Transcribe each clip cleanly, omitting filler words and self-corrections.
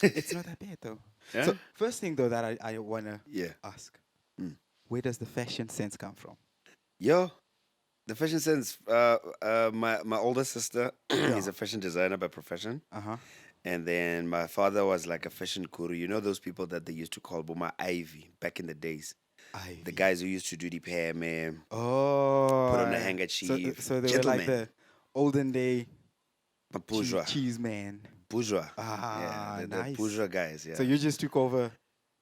It's not that bad though. Yeah. So first thing though that I wanna Yeah. ask, Mm. where does the fashion sense come from? Yo, the fashion sense. My older sister Yeah. is a fashion designer by profession, Uh-huh. and then my father was like a fashion guru. You know those people that they used to call Boma Ivy back in the days. The Ivy. guys who used to do the hair, man, Oh, put on a so handkerchief, so they were like gentlemen, the olden day bourgeois, cheese man. bourgeois. Yeah, Ah, the nice. bourgeois guys. So Yeah, you just took over.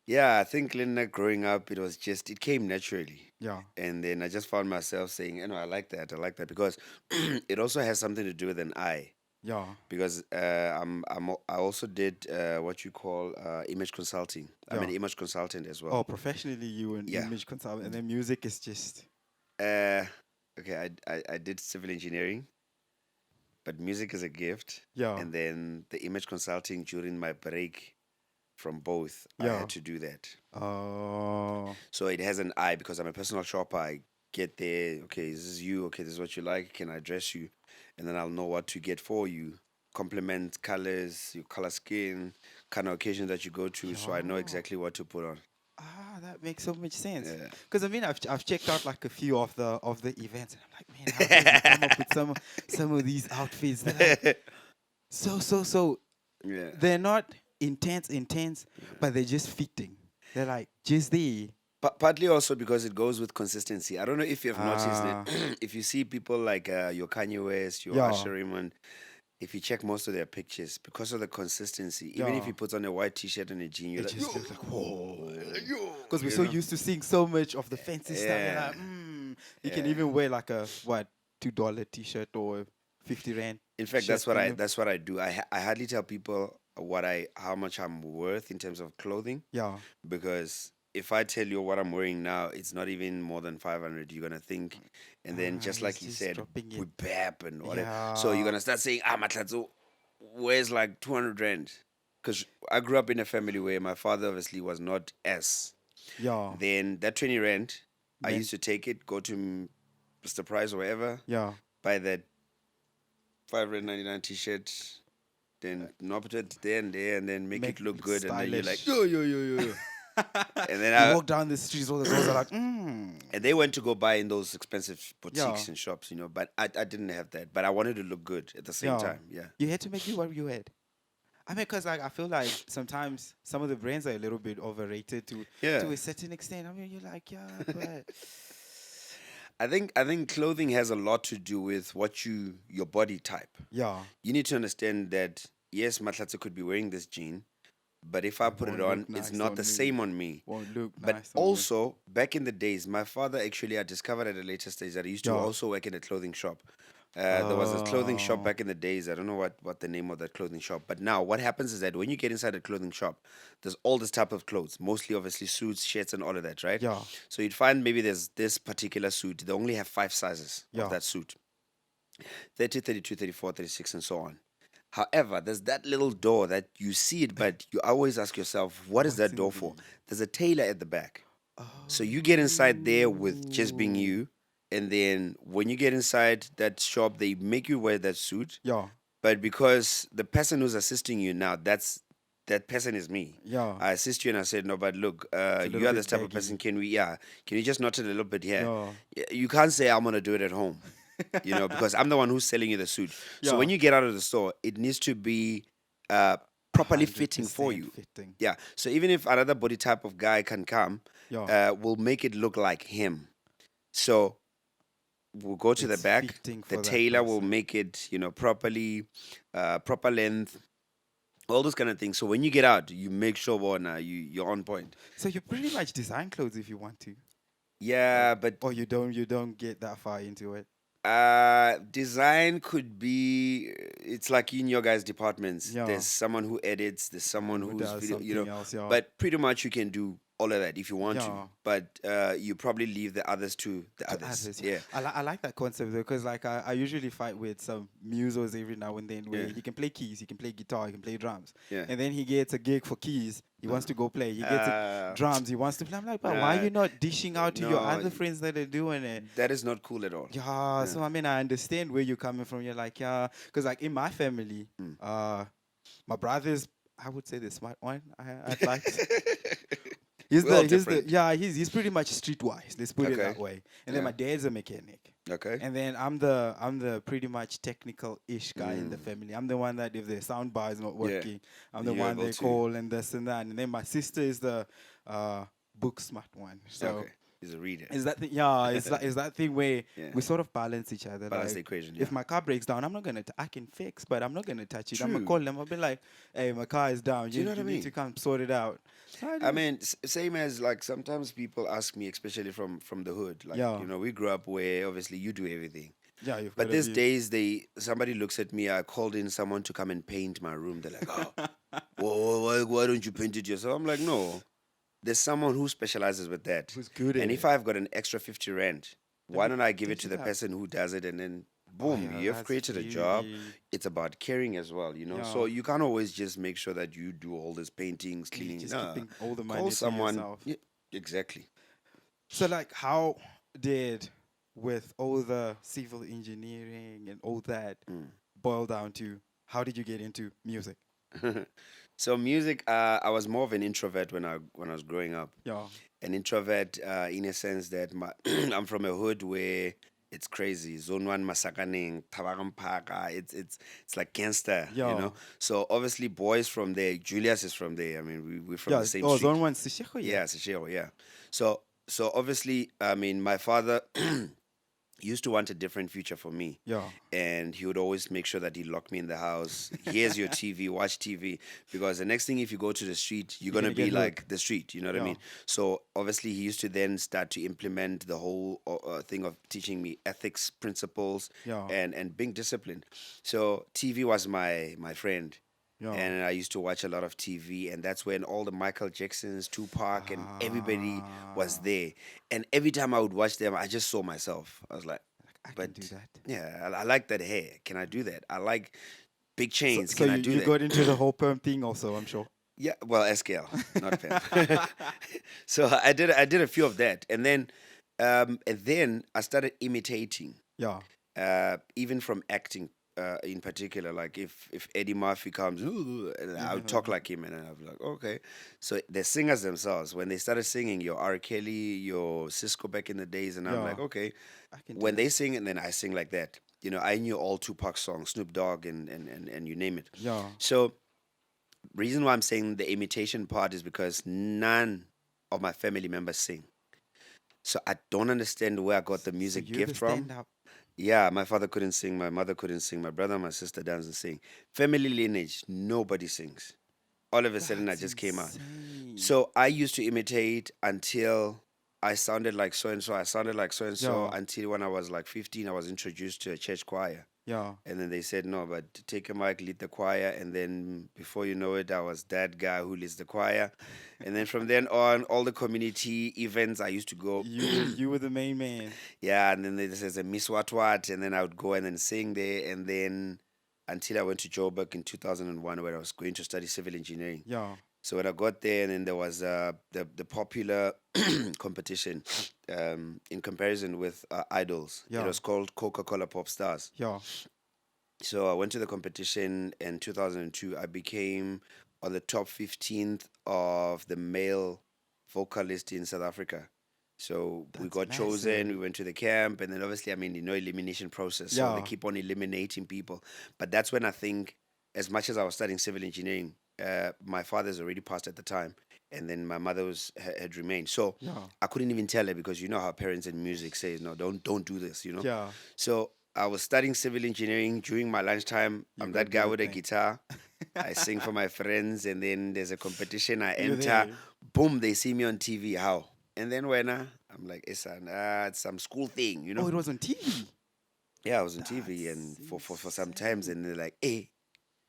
yeah. I think Linda growing up, it was just it came naturally. Yeah. And then I just found myself saying, I like that. I like that because it also has something to do with an eye. Yeah. Because I also did what you call image consulting. I'm an Yeah. image consultant as well. Oh, professionally you an Yeah. image consultant, and then music is just Uh, okay, I did civil engineering, but music is a gift. yeah. And then the image consulting during my break from both, I Yeah. had to do that. Oh. So it has an eye because I'm a personal shopper. I get there, okay, this is you, okay, this is what you like, can I address you? And then I'll know what to get for you. Complement colors, your color skin, kind of occasion that you go to, so I know Yeah. exactly what to put on. Ah, that makes so much sense. Yeah. Because I mean, I've checked out like a few of the events, and I'm like, man, how does he come up with some of these outfits that are so Yeah. they're not intense, but they're just fitting. They're like just there. Partly also because it goes with consistency. I don't know if you've noticed it. Ah, If you see people like your Kanye West, your yeah, Usher Raymond, if you check most of their pictures, because of the consistency, even if yeah. he puts on a white T-shirt and a jean, you're It like, just yo, looks like whoa. yo, Because we're you so know? used to seeing so much of the fancy stuff. You're Yeah, like, you can yeah. even wear like a what $2 T-shirt or 50 Rand In fact, shirt. that's what I do. I hardly tell people how much I'm worth in terms of clothing Yeah, because if I tell you what I'm wearing now, it's not even more than 500. You're gonna think, and then just he's like he just said, dropping we it. bap and whatever. So you're Yeah, gonna start saying, Mahlatze, where's like 200 rand? Because I grew up in a family where my father obviously was not S. yeah, Then that 20 rand, I then used to take it, go to Mr. Price or wherever, yeah, buy that 599 t-shirt, then knob it there and there, and then make make it look it good, and then you're like, stylish. yo, yo, yo, yo, yo. And then You walk down the streets, all the girls are like, and they went to go buy in those expensive yeah, boutiques and shops, but I didn't have that. But I wanted to look good at the same yeah. time. Yeah. You had to make do what you had. I mean, because like I feel like sometimes some of the brands are a little bit overrated Yeah. to a certain extent. I mean, you're like, yeah, but I think clothing has a lot to do with your body type. yeah, You need to understand that yes, Mahlatze could be wearing this jean, but if I it put it won't on, look it's nice not on the me. same on me. Won't look But nice on me. also, back in the days, my father actually, I discovered at a later stage that he used to Yeah. also work in a clothing shop. There was a clothing shop Oh, back in the days. I don't know what the name of that clothing shop. But now, what happens is that when you get inside a clothing shop, there's all this type of clothes, mostly obviously suits, shirts, and all of that, right? yeah, So you'd find maybe there's this particular suit. They only have 5 sizes of yeah. that suit: 30, 32, 34, 36, and so on. However, there's that little door that you see it, but you always ask yourself, what is What's that in door for? the? There's a tailor at the back. So you get inside there with just being Oh, you, and then when you get inside that shop, they make you wear that suit. yeah, But because the person who's assisting you now, that person is me. yeah. I assist you and I said, no, but look, It's a you little are bit this type of person. baggy. Can you just knot it a little bit here? Yeah, You can't say I'm gonna do it at home, because I'm the one who's selling you the suit. So when yeah. you get out of the store, it needs to be properly hundred fitting for percent you. fitting. Yeah. So even if another body type of guy can come, Yeah, we'll make it look like him. So we'll go to the it's back. fitting The for that tailor will person. make it, properly, proper length, all those kind of things. So when you get out, you make sure, well, now you're on point. So you pretty much design clothes if you want to, Yeah, but or you don't get that far into it. design could be. It's like in your guys' departments. Yeah, There's someone who edits. There's someone someone who who's does video. something else. Yeah, But pretty much you can do all of that if you want to. yeah. But you probably leave the others to the To others. others. Yeah. Yeah, I like that concept though, because like I usually fight with some musos every now and then where yeah, he can play keys, he can play guitar, he can play drums, yeah. and then he gets a gig for keys, he wants to go play. He gets a Uh, drums, he wants to play. I'm like, but why are nah, you not dishing out to your no, other friends that are doing it? that is not cool at all. Yeah. Yeah. So I mean, I understand where you're coming from. You're like, yeah, because like in my family, Mm. my brothers I would say the smart one. I'd like. He's We're all the different. yeah, he's pretty much streetwise. Let's put it Okay. that way. And then Yeah. my dad's a mechanic. Okay. And then I'm the pretty much technical ish guy in the Mm. family. I'm the one that if the sound bar is not Yeah. working, I'm the You're one able they to. call and this and that. And then my sister is the book smart one. So Okay. He's a reader. is that thing? Yeah, it's that thing where Yeah. we sort of balance each other. Balance the Like equation. Yeah. if my car breaks down, I'm not gonna. I can fix, but I'm not gonna touch it. I'm gonna True. call them. I'll be like, "Hey, my car is down. Do you know what I need mean? to come sort it out." So I mean, same as like sometimes people ask me, especially from the hood, like Yeah. you know, we grew up where obviously you do everything. yeah, you've But got these days, somebody looks at me. I called in someone to come and paint my room. They're like, "Oh, why don't you paint it yourself?" I'm like, "No, there's someone who specializes with that. who's good at And it. if I've got an extra 50 rand, why me don't I give it dish to it the out. person who does it, and then Oh, boom, yeah, you've that's created a job. really It's about caring as well, you know. So Yeah. you can't always just make sure that you do all this paintings, you cleaning. just Nah, keeping all the money call to someone. yourself. Yeah, exactly. So like, how did with all the civil engineering and all that Mm. boil down to how did you get into music? So music, I was more of an introvert when I was growing up. Yeah, An introvert in a sense that I'm from a hood where it's crazy. Zone one masakaning, Tabagampaka. It's like gangster, you yeah, know. So obviously boys from there. Julius is from there. I mean, we're from yeah. the same Oh, street. Zone One, Sisheko, yeah, Yeah, Seshego, yeah. So obviously, I mean, my father used to want a different future for me, yeah, and he would always make sure that he locked me in the house. Here's your TV, watch TV, because the next thing, if you go to the street, you're You're gonna gonna be get like hooked. the street. You know what I Yeah, mean? So obviously, he used to then start to implement the whole thing of teaching me ethics, principles, yeah, and being disciplined. So TV was my friend. yeah. And I used to watch a lot of TV, and that's when all the Michael Jacksons, Tupac, and everybody was Ah, there. And every time I would watch them, I just saw myself. I was like, I can but do that. yeah, I like that hair. Can I do that? I like big So, chains. so Can I you, do you that? got into the whole perm thing also, I'm sure. Yeah, well, SKL, not Pam. So I did a few of that, and then I started imitating, Yeah, even from acting. In particular, like if Eddie Murphy comes, "Ooh," and I would talk like him, and I'd be like, okay. So the singers themselves, when they started singing, your R. Kelly, your Cisco back in the days, and I'm yeah, like, okay, I can do when that. they sing, and then I sing like that. You know, I knew all Tupac songs, Snoop Dogg, and you name it. Yeah, So reason why I'm saying the imitation part is because none of my family members sing. So I don't understand where I got the so music you're the gift from. stand-up. Yeah, my father couldn't sing, my mother couldn't sing, my brother and my sister doesn't sing. Family lineage, nobody sings. All of a sudden I That's just came out. insane. So I used to imitate until I sounded like so and so. I sounded like so and so Yeah, until when I was like 15, I was introduced to a church choir. yeah. And then they said, no, but take a mic, lead the choir. And then before you know it, I was that guy who leads the choir. And then from then on, all the community events I used to go. You were the main man. Yeah, and then there's a Miss What What. And then I would go and then sing there. And then until I went to Joburg in 2001, where I was going to study civil engineering. Yeah, So when I got there, and then there was the popular competition in comparison with idols. It yeah, was called Coca-Cola Pop Stars. yeah. So I went to the competition in 2002. I became on the top 15th of the male vocalist in South Africa. So we That's got chosen, we massive. went to the camp, and then obviously, I mean, elimination process. So they Yeah, keep on eliminating people. But that's when I think, as much as I was studying civil engineering, my father's already passed at the time. And then my mother had remained. So yeah, I couldn't even tell her because you know how parents in music say, no, don't do this, you know. yeah. So I was studying civil engineering during my lunchtime. You I'm go that do guy your with a thing. guitar. I sing for my friends, and then there's a competition. I You're enter. there. Boom, they see me on TV. How? And then when I'm like, it's some school thing, you Oh, know? it was on TV. Yeah, I was on TV, and That's for some times, insane. and they're like, hey.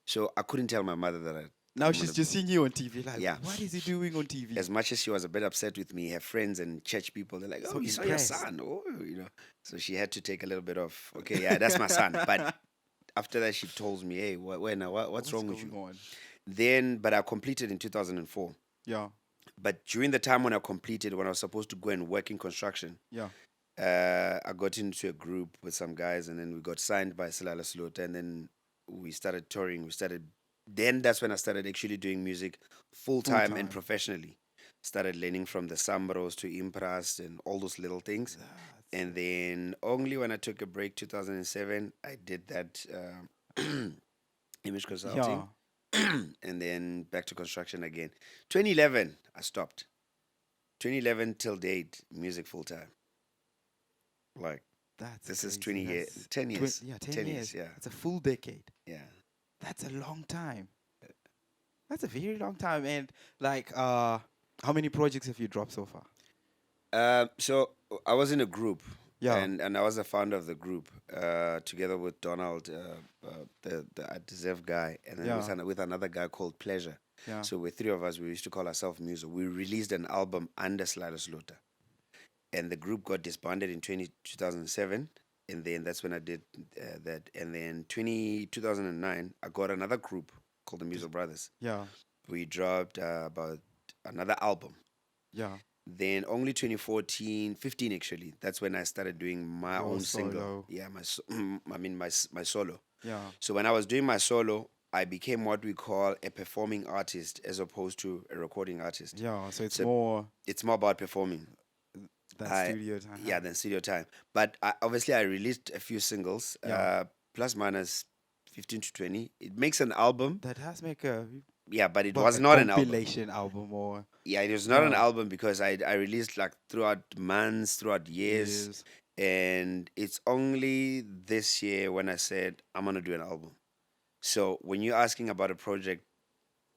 So I couldn't tell my mother that Now I'm she's gonna. just seeing you on TV. Like, Yeah. what is he doing on TV? As much as she was a bit upset with me, her friends and church people, they're like, So "Oh, we saw your impressed. son." Oh, you know. So she had to take a little bit of, okay, yeah, that's my son. But after that, she told me, "Hey, what's What's wrong with going you?" on? Then, but I completed in 2004. Yeah, But during the time when I completed, when I was supposed to go and work in construction, yeah, I got into a group with some guys, and then we got signed by Stylist Model, and then we started touring. We started then that's when I started actually doing music full Full time and time. professionally. Started learning from the sambros to impras and all those little things. That's And then only when I took a break, 2007, I did that image yeah. consulting, and then back to construction again. 2011, I stopped. 2011 till date, music full time. Like That's this is crazy. 20 years, That's 10 years, yeah, 10 10 years. years. Yeah, That's a full decade. yeah. That's a long time. That's a very long time. And like, how many projects have you dropped so far? So I was in a group, Yeah, and I was the founder of the group, together with Donald, the I Deserve guy, and then yeah, with another guy called Pleasure. yeah. So we're three of us. We used to call ourselves Muzo. We released an album under Stylist Model, and the group got disbanded in 2007. And then that's when I did that. And then 2009, I got another group called the Muzo Brothers. Yeah, We dropped about another album. yeah. Then only 2014, 15 actually. That's when I started doing my Your own single. solo. Yeah, I mean my solo. Yeah. So when I was doing my solo, I became what we call a performing artist as opposed to a recording artist. Yeah. So it's So more it's more about performing. than I studio time. Yeah, than studio time. But obviously I released a few singles, Yeah. plus minus 15 to 20. It makes an album. That has make a Yeah, but it well, was a not an album. compilation album or Yeah, it was not an yeah. album because I released like throughout months, throughout years, Yes. and it's only this year when I said I'm gonna do an album. So when you're asking about a project,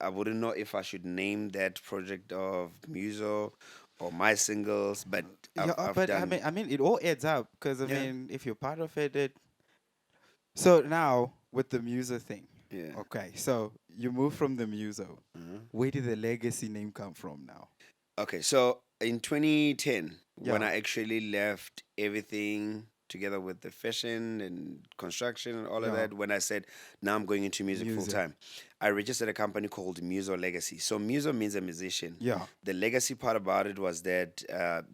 I wouldn't know if I should name that project of Muso or my singles, but Yeah, I've but done. I mean, it all adds up because I Yeah, mean, if you're part of it, it. So now with the Muso thing, yeah. okay. So you move from the Muso. Mhm. Where did the legacy name come from now? Okay, so in 2010, when Yeah, I actually left everything together with the fashion and construction and all of yeah, that, when I said, now I'm going into music full music. time, I registered a company called Muzo Legacy. So Muzo means a musician. Yeah, The legacy part about it was that,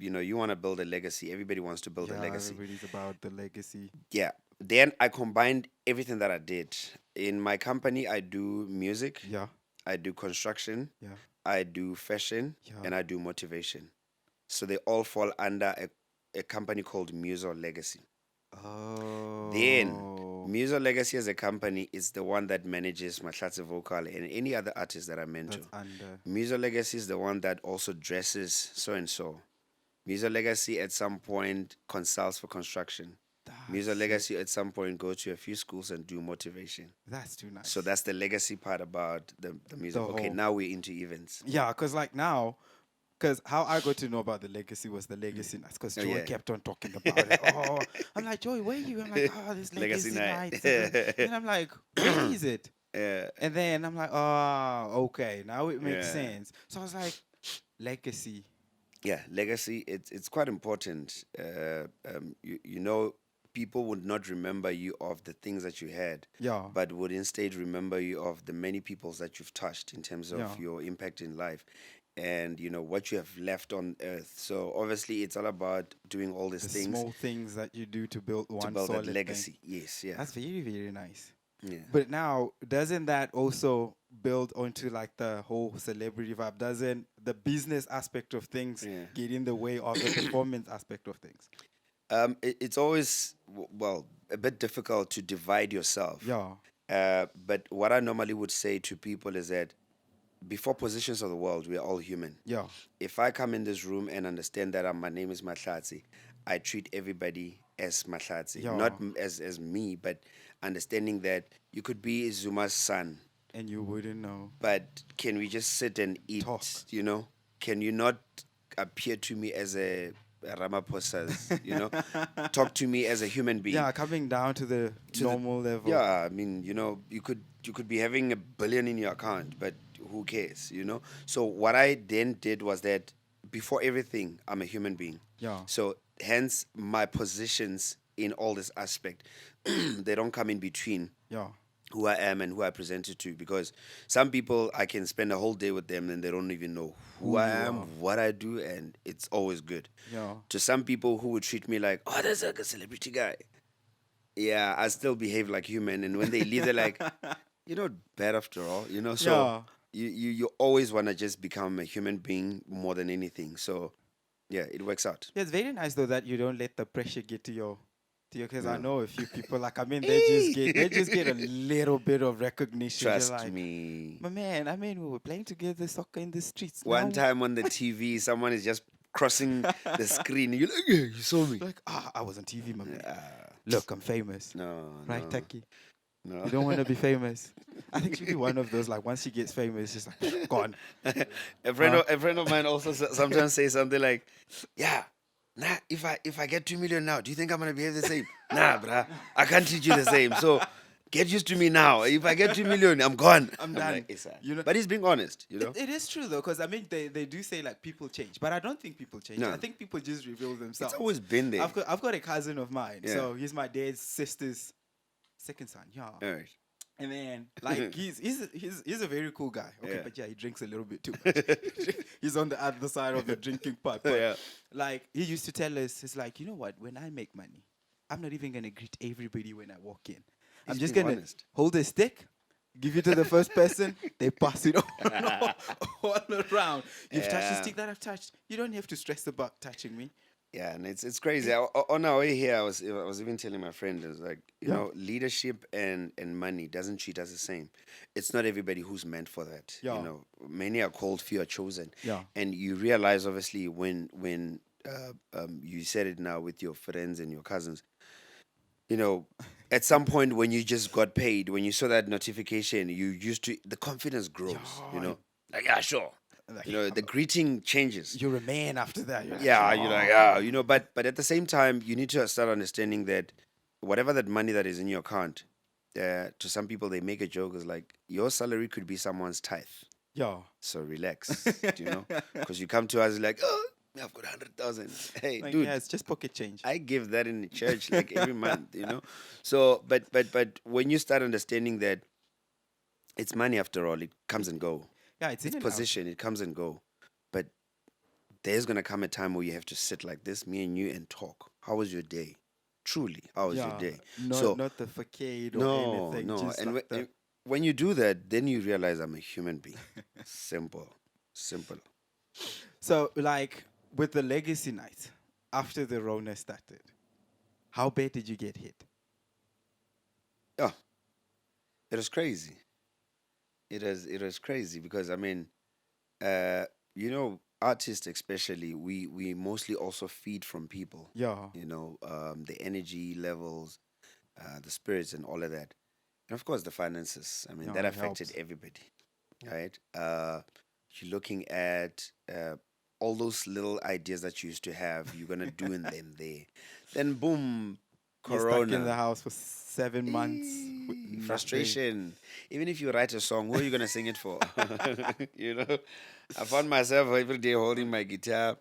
you want to build a legacy. Everybody wants to build a yeah. legacy. Everybody's about the legacy. Yeah. Then I combined everything that I did. In my company, I do music, Yeah, I do construction, yeah, I do fashion, yeah. and I do motivation. So they all fall under a company called Muzo Legacy. Then Oh, Muzo Legacy as a company is the one that manages Mahlatze Vokal and any other artist that I mentor. that's under. Muzo Legacy is the one that also dresses so and so. Muzo Legacy at some point consults for construction. That's Muzo sick. Legacy at some point go to a few schools and do motivation. That's too So nice. that's the legacy part about the The music. Okay, whole. now we're into events. Yeah, cause like now, cause how I got to know about the legacy was the Yeah. legacy nights. Cause Oh Joy yeah. kept on talking about it. Oh, I'm like Joy, where you? I'm like, oh, this Legacy legacy night. nights. Then I'm like, when is it? Yeah. And then I'm like, oh, okay, now it makes Yeah. sense. So I was like, legacy. Yeah, legacy. It's quite important. People would not remember you of the things that you had, Yeah, but would instead remember you of the many peoples that you've touched in terms of yeah. your impact in life, and what you have left on earth. So obviously, it's all about doing all these The things small things that you do to build to one build that solid thing. legacy. Yes, yeah, That's very, very nice. yeah. But now, doesn't that also build onto like the whole celebrity vibe? Doesn't the business aspect of things Yeah. get in the way of the performance aspect of things? It's always well a bit difficult to divide yourself. Yeah, But what I normally would say to people is that before positions of the world, we are all human. yeah, If I come in this room and understand that my name is Mahlatze, I treat everybody as Mahlatze, not yeah. as me, but understanding that you could be Zuma's son, And you wouldn't know. but can we just sit and eat? Talk. Can you not appear to me as a Ramaphosa's? Talk to me as a human being. Yeah, coming down to the To the normal level. Yeah, I mean, you could be having 1 billion in your account, but who cares? So what I then did was that before everything, I'm a human being. Yeah, So hence my positions in all this aspect, they don't come in between yeah, who I am and who I presented to, because some people I can spend a whole day with them and they don't even know who Who I you am, are. what I do, and it's always good. yeah. To some people who would treat me like, oh, there's like a celebrity guy. Yeah, I still behave like human, and when they leave, they're like, you're not bad after all, so Yeah. you always want to just become a human being more than anything. So yeah, it works out. Yeah, it's very nice though that you don't let the pressure get to your, because I No. know a few people, like, I mean, they just get a Eh. little bit of recognition. You're Trust like, me. my man, I mean, we were playing together soccer in the streets. One Now, time on the TV, someone is just crossing the screen. You're like, yeah, you saw me. like, I was on TV, my man. Ah, Look, I'm famous, no, right, no, Taki? no. You don't want to be famous. I think she'll be one of those, like, once she gets famous, she's like, gone. Huh? A friend of mine also sometimes says something like, "Yeah, nah, if I get 2 million now, do you think I'm gonna behave the same? Nah, bruh, I can't teach you the same. So get used to me now. If I get 2 million, I'm gone. I'm Like, done. "It's You know, but he's being honest, it is true though, because I mean, they do say like people change, but I don't think people change. No. I think people just reveal It's themselves. always been there. I've got a cousin of mine, Yeah. so he's my dad's sister's second son. Yeah. All right. And then, like, he's a very cool guy. Okay, Yeah. but yeah, he drinks a little bit too much. He's on the other side of the drinking part. But Yeah. like, he used to tell us, he's like, you know what? When I make money, I'm not even gonna greet everybody when I walk in. I'm He's just being gonna honest. hold a stick, give it to the first person, they pass it on all around. You've touched the Yeah. stick that I've touched. You don't have to stress about touching me. Yeah, and it's crazy. On our way here, I was even telling my friend, I was like, Yeah. leadership and money doesn't treat us the same. It's not everybody who's meant for that. Yeah. Many are called, few are chosen. Yeah. And you realize, obviously, when you said it now with your friends and your cousins, at some point when you just got paid, when you saw that notification, the confidence grows. Yeah. Like, yeah, sure. Like, The greeting changes. you're a man after that. You're like, Yeah, you're like, but at the same time, you need to start understanding that whatever that money that is in your account, to some people they make a joke is like your salary could be someone's tithe. yeah. So relax, because you come to us like, oh, I've got 100,000. Hey, Like, dude, yeah, it's just pocket change. I give that in the church like every month. So, but when you start understanding that it's money after all, it comes and go. Yeah, it's in It's and out. position, it comes and go. But there's gonna come a time where you have to sit like this, me and you, and talk. How was your day? Truly, how was your day? Not the facade or No, anything. no. Just And like the, when you do that, then you realize I'm a human being. Simple. so, like, with the legacy night, after the Rona started, how bad did you get hit? Oh, it was crazy. It was crazy because I mean, artists especially, we mostly also feed from people. Yeah. The energy levels, the spirits, and all of that, and of course the finances. I mean, Yeah, that it affected helps. everybody, right? You're looking at all those little ideas that you used to have. You're gonna do in them there, then boom, You're stuck in the Corona. house for 7 months with nothing. Frustration. Even if you write a song, who are you gonna sing it for? you know, I found myself every day holding my guitar,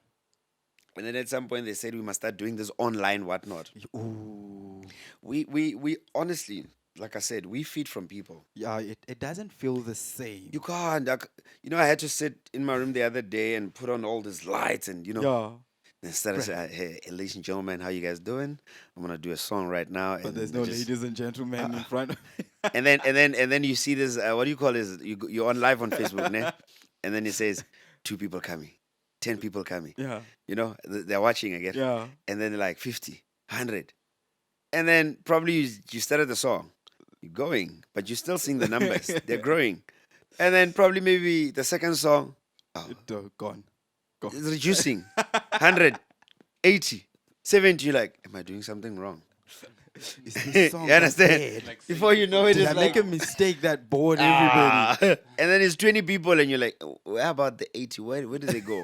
and then at some point they said we must start doing this online whatnot. Ooh. We honestly, like I said, we feed from people. Yeah, it doesn't feel the same. You can't. I had to sit in my room the other day and put on all these lights and Yeah. and started saying, "Hey, ladies and gentlemen, how you guys doing? I'm gonna do a song right now." But And there's they no just- ladies and gentlemen in front of and then you see this. What do you call this? You're on live on Facebook, ne? And then it says 2 people coming, 10 people coming. Yeah. They're watching again. Yeah. And then they're like 50, 100, and then probably you started the song, you're going, but you're still seeing the numbers. They're growing, and then probably maybe the second song, oh, Gone. it's reducing, 100, 80, 70. You're like, am I doing something wrong? Is this song You understand? bad? Like Before you know it, Did it's I like make a mistake that bored everybody? ah. And then it's 20 people, and you're like, "Oh, where about the 80? Where did they go?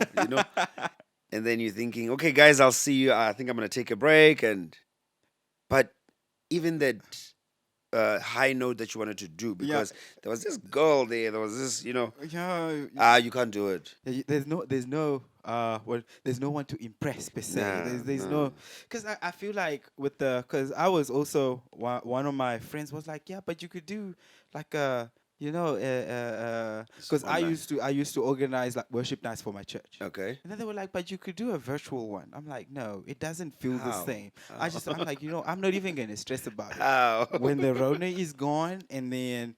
And then you're thinking, okay, guys, I'll see you. I think I'm gonna take a break, but even that high note that you wanted to do, because there was this girl there was this, Yeah. you can't do it. There's there's no one to impress per se. Nah, There's nah. no, because I feel like because I was also one of my friends was like, yeah, but you could do like because online. I used to organize like worship nights for my church. Okay. And then they were like, but you could do a virtual one. I'm like, no, it doesn't feel the How? same. I'm like, I'm not even gonna stress about it. How? When the Rona is gone, and then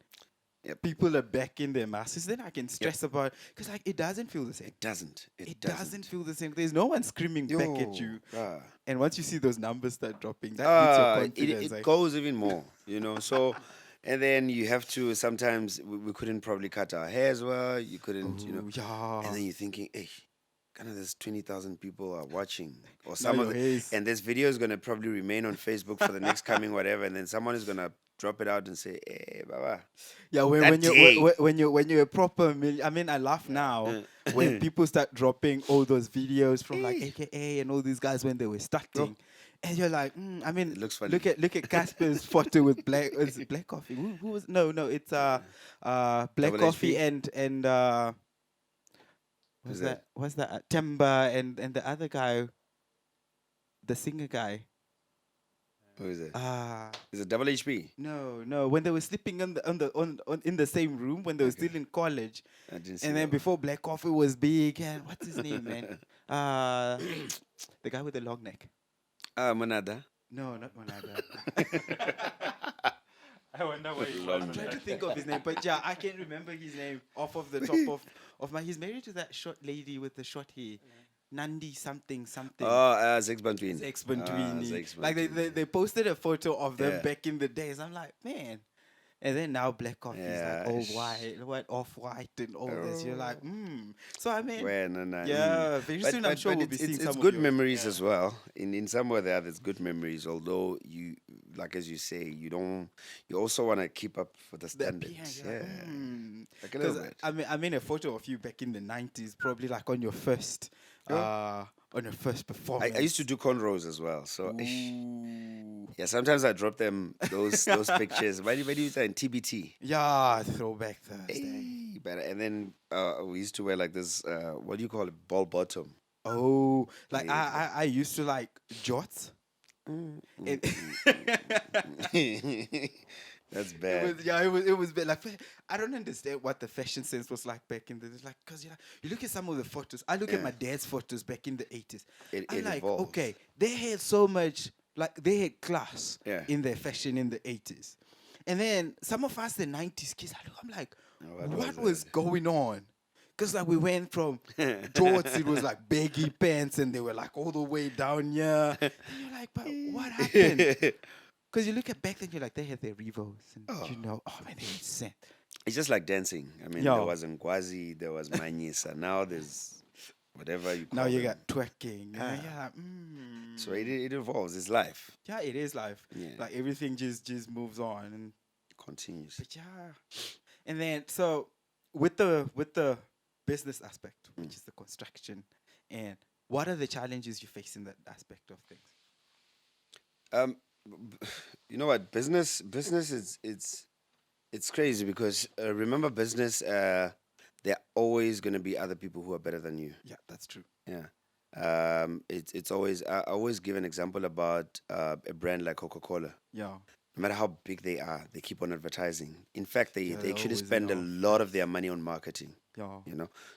Yep. people are back in their masses, then I can stress about, because like it doesn't feel the same. It doesn't. It doesn't feel the same. There's no one screaming back at Yo, you. ah. And once you see those numbers start dropping, that hits your confidence. It Like, goes even more, So, and then you have to sometimes we couldn't probably cut our hair as well. You couldn't, oh yeah. And then you're thinking, hey, kind of there's 20,000 people are watching, or Now some of your the, hair is- and this video is gonna probably remain on Facebook for the next coming whatever, and then someone is gonna drop it out and say, hey, Baba. Yeah, That when you day. when you're a proper I mean, I laugh now when people start dropping all those videos from like Eh. AKA and all these guys when they were starting, and you're like, I mean, It looks funny. look at Casper's photo with black. Is it Black Coffee? Who was no, it's Black Double Coffee HP? and Who's that? what's that Temba and the other guy, the singer guy. Who is it? Ah. Is it Double HP? No. When they were sleeping on in the same room when they were still in college, I didn't see and then that one. before Black Coffee was big, and what's his name, man? The guy with the long neck. Monada. No, not Monada. I wonder what he was. I'm trying to think of his name, but yeah, I can't remember his name off of the top of my. He's married to that short lady with the short hair, Nandi something. Oh, Zex Bantwini. Zex Bantwini. Zex Like Bantwini. they posted a photo of them Yeah. back in the days. I'm like, man. And then now Black Coffee is like all Yeah. white, off white and all this. You're like, So I mean, Well, no. yeah, very soon I'm sure we'll be seeing it's some good of your- memories as well. In some way, there, there's good memories. Although you, like as you say, you also want to keep up for the the standards. appearance, Yeah, you're like, like a little 'Cause bit. I mean a photo of you back in the 90s, probably like on your first performance. I used to do cornrows as well. So Ooh. yeah, sometimes I drop them those pictures. Why do you say in TBT? Yeah, throwback Thursday. Hey, but and then we used to wear like this. What do you call it? Ball bottom. Oh, like Yeah. I used to like jorts. And That's bad. it was bad. Like I don't understand what the fashion sense was like back in the day. Like, cause you look at some of the photos. I look at my dad's photos back in the 80s. I'm It like, evolves. okay, they had so much, like they had class Yeah. in their fashion in the 80s, and then some of us the 90s kids. I'm like, what was going on? Cause like we went from jorts, it was like baggy pants, and they were like all the way down here. And you're like, but what happened? Because you look at back then, you're like, they had their Revos, and oh man, they sent. It's just like dancing. I mean, Yo. there was Ngwazi, there was Manyisa. Now there's whatever you call Now you them. got twerking. Ah. And you're like, So it evolves. It's life. yeah, it is life. Yeah. Like everything just moves on, and It continues. but yeah, and then so with the business aspect, which is the construction, and what are the challenges you face in that aspect of things? You know what? Business is it's crazy because remember business. There are always going to be other people who are better than you. Yeah, that's true. Yeah. It's always I always give an example about a brand like Coca-Cola. Yeah, No matter how big they are, they keep on advertising. In fact, they they actually always spend a know. lot of their money on marketing. yeah,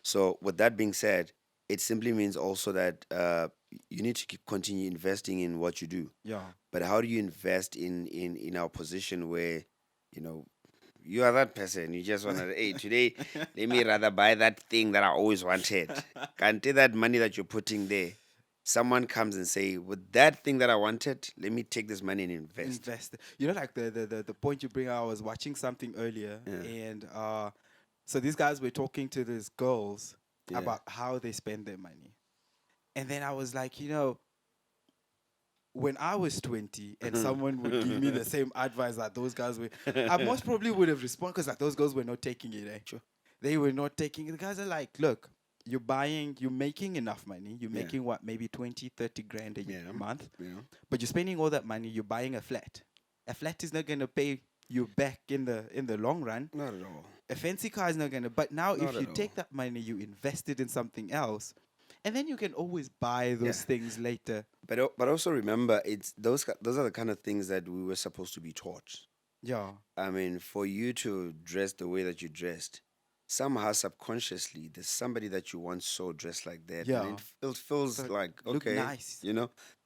So with that being said, it simply means also that you need to continue investing in what you do. yeah. But how do you invest in our position where you are that person, you just want to, hey, today let me rather buy that thing that I always wanted. Can't take that money that you're putting there, someone comes and say, with that thing that I wanted, let me take this money and invest. You know, like the point you bring out, I was watching something earlier, and so these guys were talking to these girls Yeah. about how they spend their money. And then I was like, when I was 20 and someone would give me the same advice that those guys were, I most probably would have responded, because like those girls were not taking it, eh? Sure. They were not taking it. The guys are like, look, you're making enough money. You're Yeah. making what, maybe 20, 30 grand a month. Yeah. But you're spending all that money, you're buying a flat. A flat is not going to pay you back in the long run. Not at all. A fancy car is not going to. But now Not if you at take all. that money, you invest it in something else, and then you can always buy those things later. But also remember, it's those are the kind of things that we were supposed to be taught. Yeah. I mean, for you to dress the way that you dressed, somehow subconsciously there's somebody that you once saw dressed like that, and Yeah. it feels So like, look okay, nice.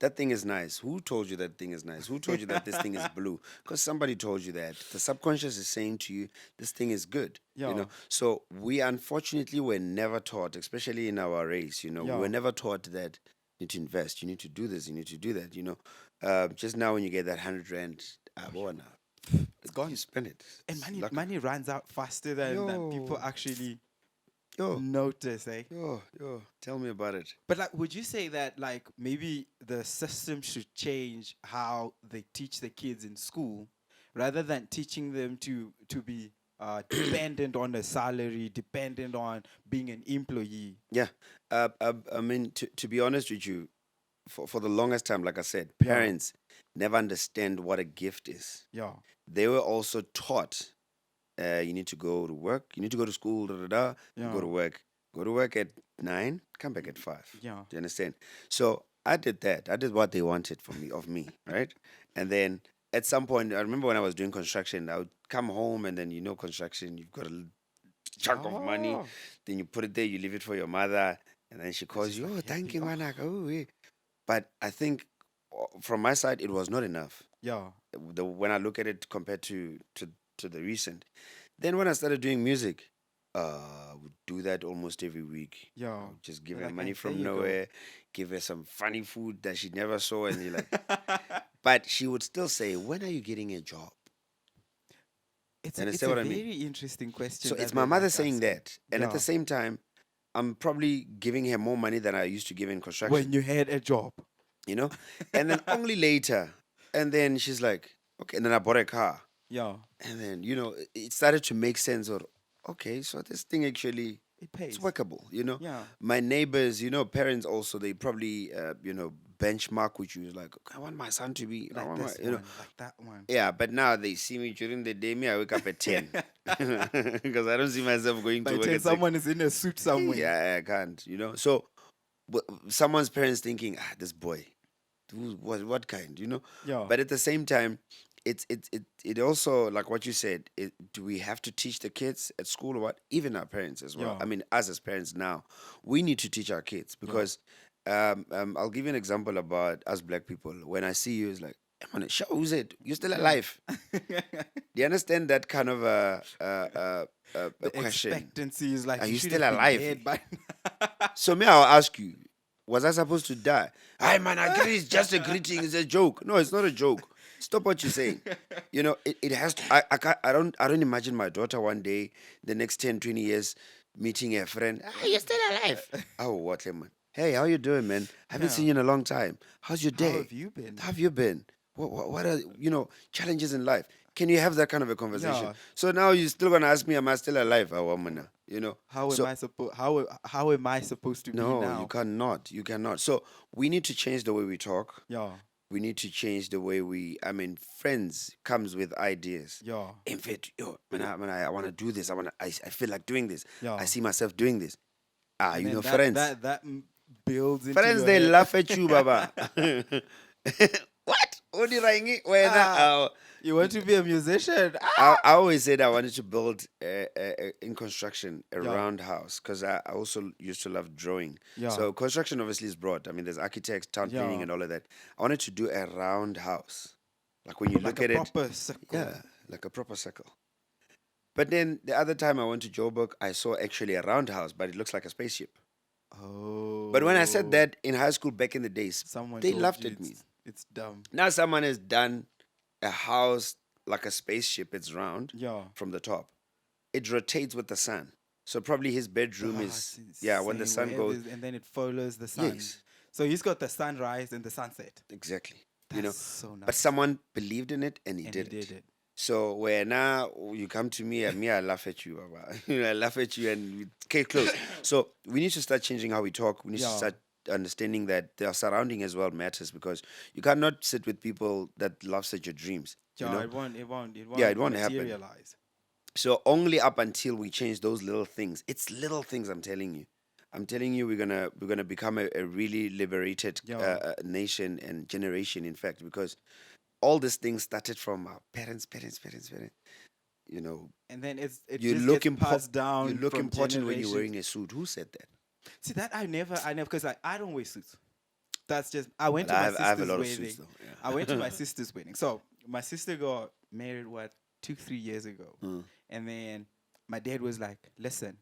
that thing is nice. Who told you that thing is nice? Who told you that this thing is blue? Because somebody told you that. The subconscious is saying to you, this thing is good. Yeah. So we unfortunately were never taught, especially in our race, we Yeah. were never taught that you need to invest, you need to do this, you need to do that. Just now when you get that 100 rand, It's you gone. spend it. And It's money runs out faster than people Yo, actually yo, notice, eh? yo, tell me about it. But like, would you say that like maybe the system should change how they teach the kids in school, rather than teaching them to be dependent on a salary, dependent on being an employee? Yeah. I mean, to be honest with you, for the longest time, like I said, Yeah, parents never understand what a gift is. yeah, They were also taught, you need to go to work, you need to go to school, da da da, you yeah, go to work at 9, come back at 5. yeah, Do you understand? So I did that. I did what they wanted of me, right? And then at some point, I remember when I was doing construction, I would come home, and then construction, you've got a chunk of money, yeah. then you put it there, you leave it for your mother, and then she It's calls just you, like oh, thank happy. you, Oh, manaka. Oh, eh. But I think from my side, it was not enough. yeah, When I look at it compared to the recent, then when I started doing music, I would do that almost every week. I yeah. would just give You're her like, money hey, there from you go. nowhere, give her some funny food that she never saw, and you're like, but she would still say, when are you getting a job? You It's understand a what I mean? very interesting So question it's that my they mother like saying asking. that, and at the Yeah, same time, I'm probably giving her more money than I used to give in construction, when you had a job. you know? And then only later, and then she's like, okay, and then I bought a car. Yeah, And then, it started to make sense of, okay, so this thing actually, it it's pays. workable. Yeah. My neighbors, parents also, they probably, benchmark with you. Like, I want my son to be, I Like want my, this one, like that one. yeah, but now they see me during the day. Me, I wake up at 10 because I don't see myself going to By work 10, at 6. someone is in a suit somewhere. Yeah, I can't. So, someone's parents thinking, this boy, what kind? Yeah. But at the same time, it also, like what you said, do we have to teach the kids at school or what? Even our parents as well. Yeah. I mean, us as parents now, we need to teach our kids Yeah. because I'll give you an example about us black people. When I see you, it's like, "Man, show who's it? You're still Yeah. alive." Do you understand that kind of a The question? expectancy is Are like you you should still have been alive? dead by So me, I'll ask you, was I supposed to die? Hi man, I agree, it's just a greeting, it's a joke. No, it's not a joke. Stop what you're saying. It has to, I don't imagine my daughter one day, the next 10, 20 years, meeting a friend. Ah, you're still alive. Oh, what man. Hey, how you doing, man? Haven't Yeah. seen you in a long time. How's your How day? have you been? How have you been? What are challenges in life? Can you have that kind of a conversation? Yeah. So now you're still gonna ask me, am I still alive? Oh, woman, How am So I supposed how am I supposed to be no, you now? cannot. You cannot. So we need to change the way we talk. Yeah. We need to change the way friends comes with ideas. Yeah. In fact, I want to do this. I feel like doing this. I Yeah. see myself doing this. And then Friends. builds into Friends, your they head. laugh at you, Baba. What? Odi Ah, uh, you want to be a musician? I always said I wanted to build in construction a Yeah. roundhouse because I also used to love drawing. Yeah. So construction obviously is broad. I mean, there's architects, town planning, Yeah. and all of that. I wanted to do a roundhouse, like when you Like look a at it, proper circle. yeah, like a proper circle. But then the other time I went to Joburg, I saw actually a roundhouse, but it looks like a spaceship. But when I said Oh. that in high school back in the days, Someone they told laughed you at me. it's dumb. Now someone has done a house like a spaceship. It's round Yeah. from the top. It rotates with the sun. So probably his bedroom is, It's yeah, when the insane. sun goes. And then it follows the sun. Yes, So he's got the sunrise and the sunset. exactly. That's so But nice. someone believed in it and he And did he it. did it. So where now you come to me and me, I laugh at you. Baba. I laugh at you and we get close. So we need to start changing how we talk. We need to Yeah. start understanding that their surrounding as well matters because you cannot sit with people that laughs at your dreams. Yeah, it won't Yeah, it won't happen. materialize. So only up until we change those little things. It's little things, I'm telling you. I'm telling you, we're gonna become a really liberated Yeah. nation and generation. In fact, because all these things started from our parents. And then it you just look gets passed down. you look from important when you're generations. wearing a suit. Who said that? See that I never, because like I don't wear suits. That's just I went But to my I have a sister's lot of suits wedding. though. I went to Yeah. my sister's wedding. So my sister got married 2-3 years ago, Mm. and then my dad was like, "Listen,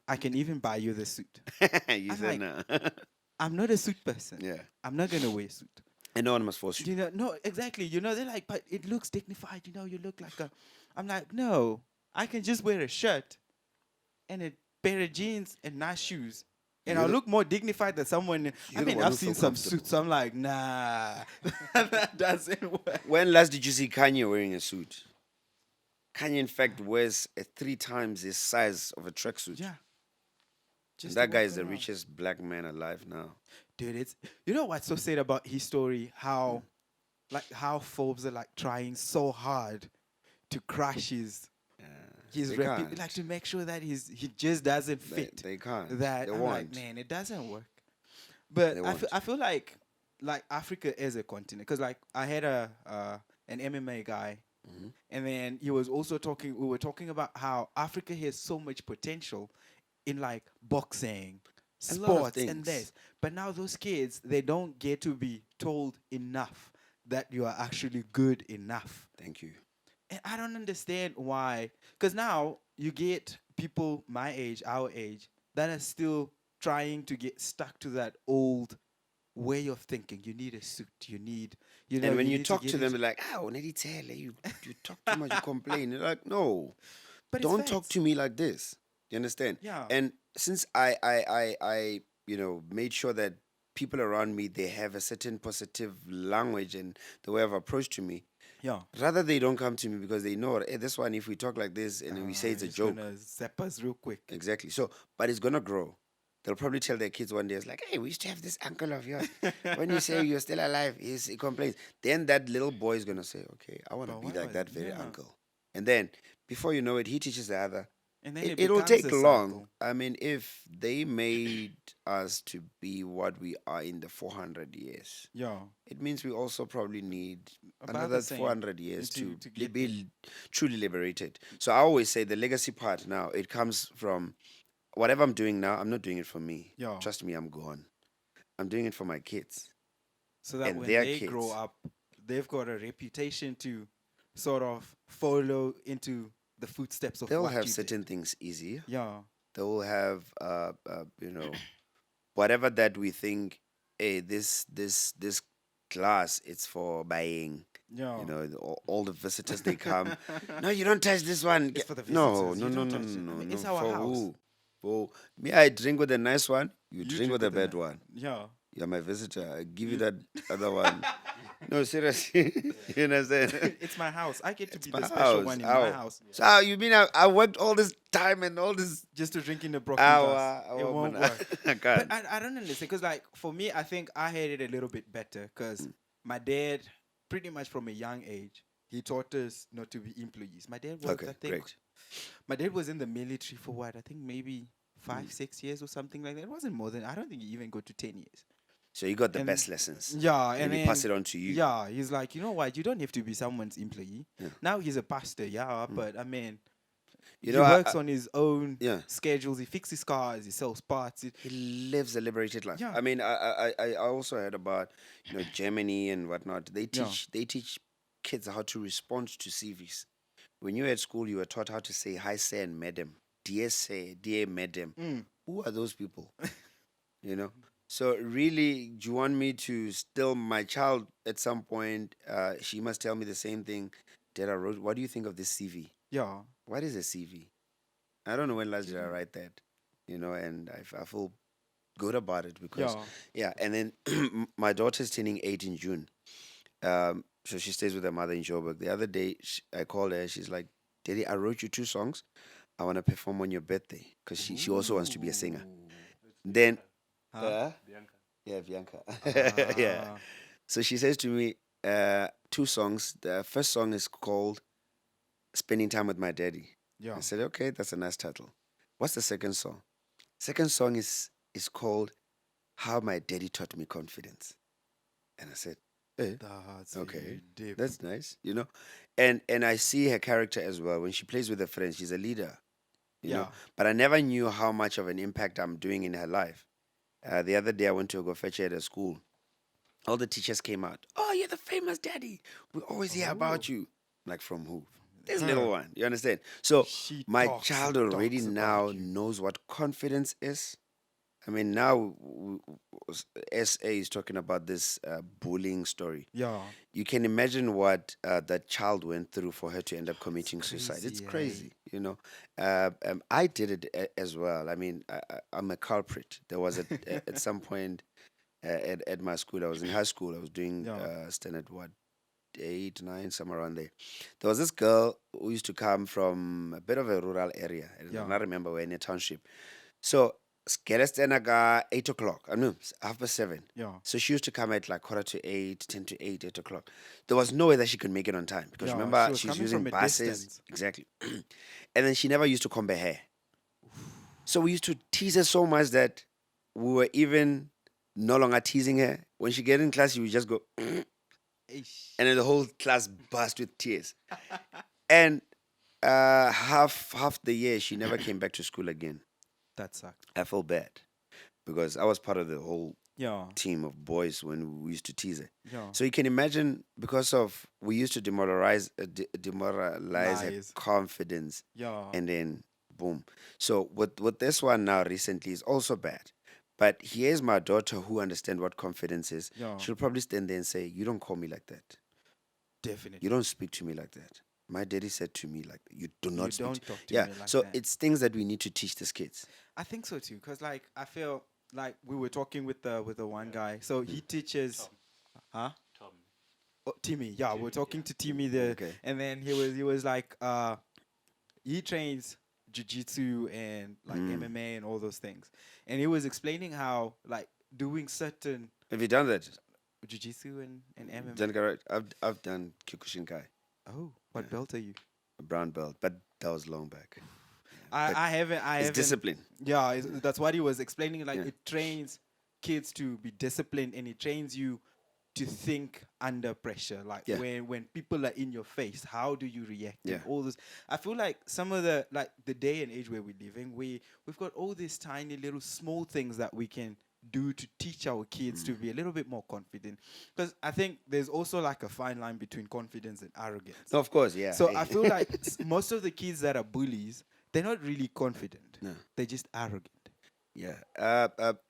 I can even buy you the suit." You I'm said like, no. "I'm not a suit person. Yeah. I'm not gonna wear a suit." And no one must force you. No, exactly. They're like, "But it looks dignified. You look like a." I'm like, "No, I can just wear a shirt and a pair of jeans and nice shoes." And You're I'll the, look more dignified than someone. you're the one I've who seen feel some comfortable. suits. I'm like, nah, that doesn't work. When last did you see Kanye wearing a suit? Kanye, in fact, wears 3 times his size of a tracksuit. Yeah, And just to that guy walk is the around. richest black man alive now. Dude, it's what's so sad about his story? How Forbes are like trying so hard to crush his They like can't. to make sure that he just doesn't fit. They can't. That They I'm like, won't. man, it doesn't work. But They I won't. feel like Africa is a continent, because like I had an MMA guy, Mhm. and then he was also talking. We were talking about how Africa has so much potential in like boxing, A lot of sports, and things. this. But now those kids, they don't get to be told enough that you are actually good enough. Thank you. And I don't understand why. Because now you get people my age, our age, that are still trying to get stuck to that old way of thinking. You need a suit. You need, And when you you need talk get to them, into. they're like, "Ah, you talk too much, you complain." You're like, "No, But it's don't talk facts. to me like this." You understand? Yeah. And since I made sure that people around me, they have a certain positive language and the way of approach to me. Yeah. Rather, they don't come to me because they know, hey, this one, if we talk like this and we say it's a It's joke, gonna zap us real quick. exactly. So, but it's gonna grow. They'll probably tell their kids one day, it's like, hey, we used to have this uncle of yours. When you say you're still alive, he complains. Then that little boy is gonna say, okay, I want to But be why like was that very yeah. uncle. And then before you know it, he teaches the other. And then it It'll becomes take a long. cycle. I mean, if they made us to be what we are in the 400 years, Yeah. it means we also probably need About another the same 400 years to to get be truly liberated. So I always say the legacy part now, it comes from whatever I'm doing now, I'm not doing it for me. Yeah. Trust me, I'm gone. I'm doing it for my kids So that and when their they grow kids. up, they've got a reputation to sort of follow into the footsteps of They'll what have you certain did. things easier. Yeah. They will have, whatever that we think, hey, this class, it's for buying. Yeah. All the visitors they come. No, you don't touch this one. It's for the No, visitors. no, You no, don't no, touch it. I no, mean, no. it's our For house. who? For me, I drink with the nice one. You You drink with the the bad one. Yeah. You're my visitor. I give you that other one. No, seriously. You understand? It's my house. I get to It's be my the special house. one in my Ow. house. So how you mean I worked all this time and all this Just to drink in the broken hour? glass. It won't Man, work. I But can't. I don't understand, because like for me, I think I had it a little bit better, because my dad, pretty much from a young age, he taught us not to be employees. My dad was, Okay, I think, great. my dad was in the military for what? I think maybe 5-6 years or something like that. It wasn't more than, I don't think he even got to 10 years. So you got the And best lessons. yeah, And and he then passed it on to you. yeah, he's like, you know what? You don't have to be someone's employee. Yeah. Now he's a pastor, yeah, but I mean, You he know, works on his own yeah. schedules. He fixes cars. He sells parts. He lives a liberated life. Yeah. I mean, I also heard about Germany and whatnot. They Yeah. teach kids how to respond to CVs. When you were at school, you were taught how to say hi, sir, and madam. Dear sir, dear madam. Who are those people? So really, do you want me to still my child at some point? She must tell me the same thing. Dad, I wrote. What do you think of this CV? Yeah. What is a CV? I don't know when last did I write that. And I feel good about it because Yeah. and then my daughter's turning 8 in June. So she stays with her mother in Joburg. The other day I called her. She's like, "Daddy, I wrote you 2 songs. I want to perform on your birthday," because she also wants to be a singer. Then, Huh? yeah, Bianca, Ah. yeah. So she says to me, 2 songs. The first song is called "Spending Time with My Daddy." Yeah. I said, "Okay, that's a nice title. What's the second song?" Second song is called "How My Daddy Taught Me Confidence." And I said, Eh, That's okay, very deep. that's nice. You know, and I see her character as well when she plays with her friends. She's a leader. You know, Yeah. but I never knew how much of an impact I'm doing in her life. The other day I went to go fetch her at a school. All the teachers came out. Oh, you're the famous daddy. We always hear Oh, about you. Like from who? This little her. one. You understand? So She my talks and child already talks about now you. knows what confidence is. I mean, now SA is talking about this bullying story. Yeah. You can imagine what that child went through for her to end up It's committing suicide. It's crazy, hey. crazy, you know. I did it as well. I mean, I'm a culprit. There was at some point at my school. I was in high school. I was doing Yeah. standard what 8, 9, somewhere around there. There was this girl who used to come from a bit of a rural area. I do Yeah. not remember where, in a township. So Skerestenaka 8 o'clock. I know 7:30. Yeah. So she used to come at like 7:45, 10 to 8, 8 o'clock. There was no way that she could make it on time because Yeah. remember She was she's coming using from a buses. distance. Exactly. And then she never used to comb her hair. So we used to tease her so much that we were even no longer teasing her. When she get in class, she would just go, and Eish. then the whole class burst with tears. And half the year, she never came back to school again. That sucked. I felt bad because I was part of the whole Yeah. team of boys when we used to tease her. Yeah. So you can imagine, because of we used to demoralize her Lies. confidence, Yeah. and then boom. So with this one now recently is also bad. But here's my daughter who understands what confidence is. Yeah. She'll probably stand there and say, "You don't call me like that. Definitely. You don't speak to me like that. My daddy said to me like that. You do not You speak." don't talk to Yeah. me like So that. it's things that we need to teach these kids. I think so too, cause like I feel like we were talking with the one guy. So he teaches, huh? Oh, Timmy. Yeah, we're talking to Timmy there, Okay. and then he was like, he trains jiu-jitsu and like MMA and all those things, and he was explaining how like doing certain Have you done that? jiu-jitsu and MMA. Done correct. I've done Kyokushinkai, Oh, what belt are you? a brown belt, but that was long back. I But I haven't It's haven't. discipline. Yeah, that's what he was explaining. Like Yeah. it trains kids to be disciplined, and it trains you to think under pressure. Like Yeah. when people are in your face, how do you react? Yeah. And all this. I feel like some of the day and age where we're living, we've got all these tiny little small things that we can do to teach our kids to be a little bit more confident. Because I think there's also like a fine line between confidence and arrogance. No, of course, yeah. So I feel like most of the kids that are bullies, they're not really confident. No. They're just arrogant. Yeah.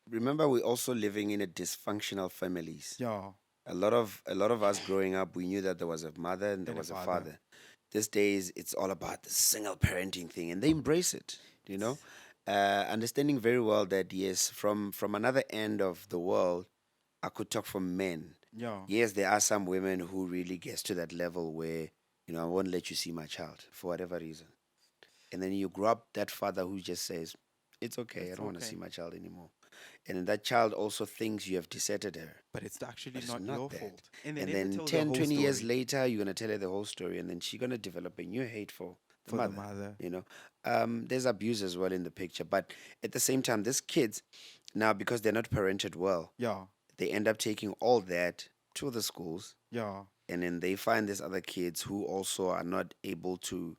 Remember, we're also living in a dysfunctional families. Yeah. A lot of us growing up, we knew that there was a mother and there And a was a father. father. These days, it's all about the single parenting thing, and they embrace it. You know, understanding very well that yes, from another end of the world, I could talk from men. Yeah. Yes, there are some women who really gets to that level where I won't let you see my child for whatever reason, and then you grow up that father who just says, "It's okay, I It's don't want to okay. see my child anymore," and then that child also thinks you have deserted her. But it's actually But it's not not your that. fault. And they And never then tell the 10, whole 20 years story later, you're going to tell her the whole story, and then she's going to develop a new hate for the for mother. the mother. You know, there's abuse as well in the picture. But at the same time, these kids, now because they're not parented well, Yeah. they end up taking all that to the schools, Yeah. and then they find these other kids who also are not able to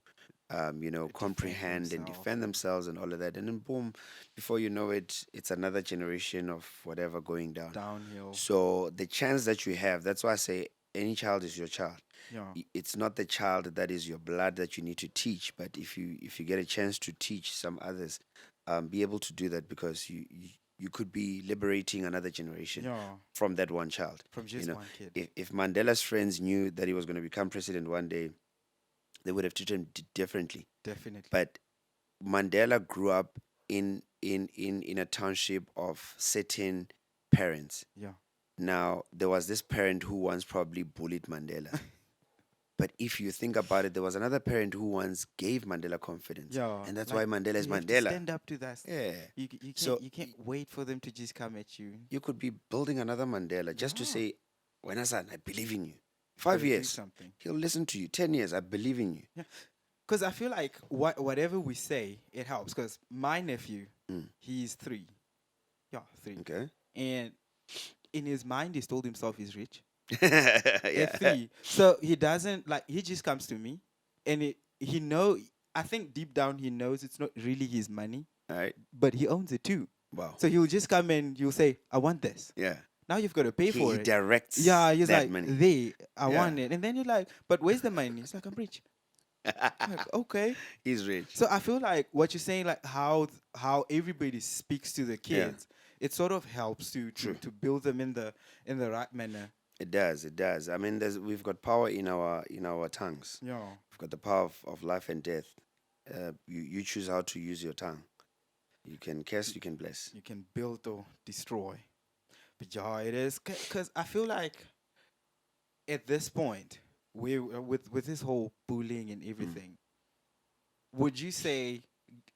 comprehend and themselves. defend themselves and all of that. And then boom, before you know it, it's another generation of whatever going down. Downhill. So the chance that you have, that's why I say any child is your child. Yeah. It's not the child that is your blood that you need to teach, but if you get a chance to teach some others, be able to do that because you could be liberating another generation Yeah. from that one child. From You just know, one kid. if Mandela's friends knew that he was going to become president one day, they would have treated him differently. Definitely. But Mandela grew up in a township of certain parents. Yeah. Now, there was this parent who once probably bullied Mandela. But if you think about it, there was another parent who once gave Mandela confidence. Yeah. And that's like, why Mandela is you have to Mandela. stand up to that. Yeah. You So can't wait for them to just come at you. you could be building another Mandela just to Yeah. say, Wena-san, I believe in you. Gotta 5 do years, something. he'll listen to you. 10 years, I believe in you. Yeah. Because I feel like whatever we say, it helps. Because my nephew, he's 3. Yeah, 3. Okay. And in his mind, he's told himself he's rich. At Yeah. 3. So he doesn't like. He just comes to me, and he know. I think deep down he knows it's not really his money, All right. but he owns it too. Wow. So he'll just come and you'll say, "I want this." Yeah. Now you've got to pay for He it. directs Yeah, he's that like, money. I Yeah. want it. And then you're like, but where's the money? He's like, I'm rich. I'm like, okay. He's rich. So I feel like what you're saying, like how everybody speaks to the Yeah. kids, it sort of helps to build them in the right manner. It does. It does. I mean, we've got power in our tongues. Yeah. We've got the power of life and death. You choose how to use your tongue. You can curse, you can bless. You can build or destroy. But yeah, it is because I feel like at this point, we with this whole bullying and everything, would you say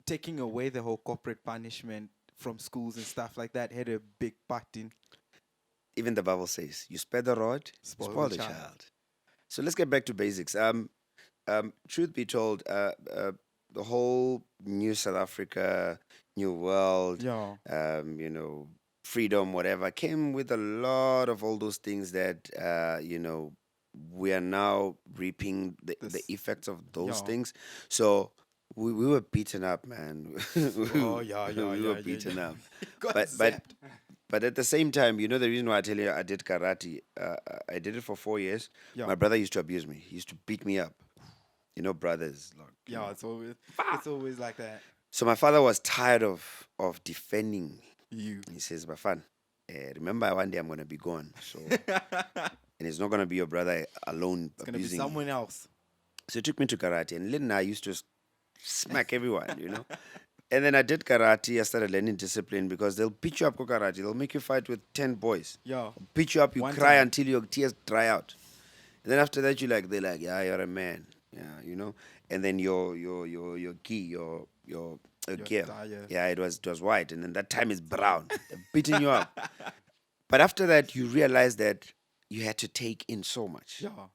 taking away the whole corporate punishment from schools and stuff like that had a big part in Even the Bible says, "You spare the rod, spoil the child." So let's get back to basics. Truth be told, the whole new South Africa, new world, Yeah. freedom, whatever, came with a lot of all those things that we are now reaping the This- effects of those Yeah. things. So we were beaten up, man. Oh yeah, yeah, we yeah, were yeah, beaten yeah. up. Got But zapped. but at the same time, the reason why I tell you I did karate, I did it for 4 years. Yeah. My brother used to abuse me. He used to beat me up. Brothers. Like, Yeah, it's always like that. So my father was tired of defending. You. He says, "Bafan, remember one day I'm gonna be gone. So and it's not gonna be your brother alone It's gonna be abusing you." someone else. So he took me to karate, and Lynn and I used to smack everyone. And then I did karate. I started learning discipline because they'll beat you up for karate. They'll make you fight with 10 boys. Yeah. Beat you up, you One cry time. until your tears dry out. And then after that, they're like, "Yeah, you're a man." Yeah. And then your gi, your gear. tire. Yeah, it was white, and then that time is brown. They're beating you up. But after that, you realize that you had to take in so much. Yeah.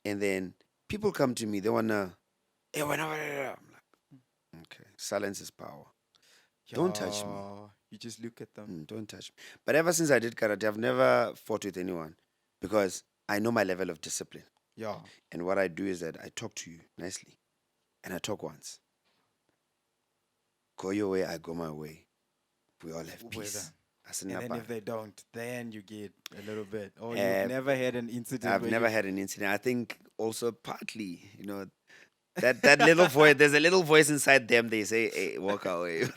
And then people come to me, they wanna, hey, I'm like, okay, silence is power. Don't touch me. Yeah, you just look at them. Don't touch me. But ever since I did karate, I've never fought with anyone because I know my level of discipline. Yeah. And what I do is that I talk to you nicely. And I talk once. Go your way, I go my way. We all have With peace. them. And And then if they don't, then you get a little bit. Or Uh, you've never had an incident. I've where never you- had an incident. I think also partly, that little voice, there's a little voice inside them. They say, "Hey, walk away." like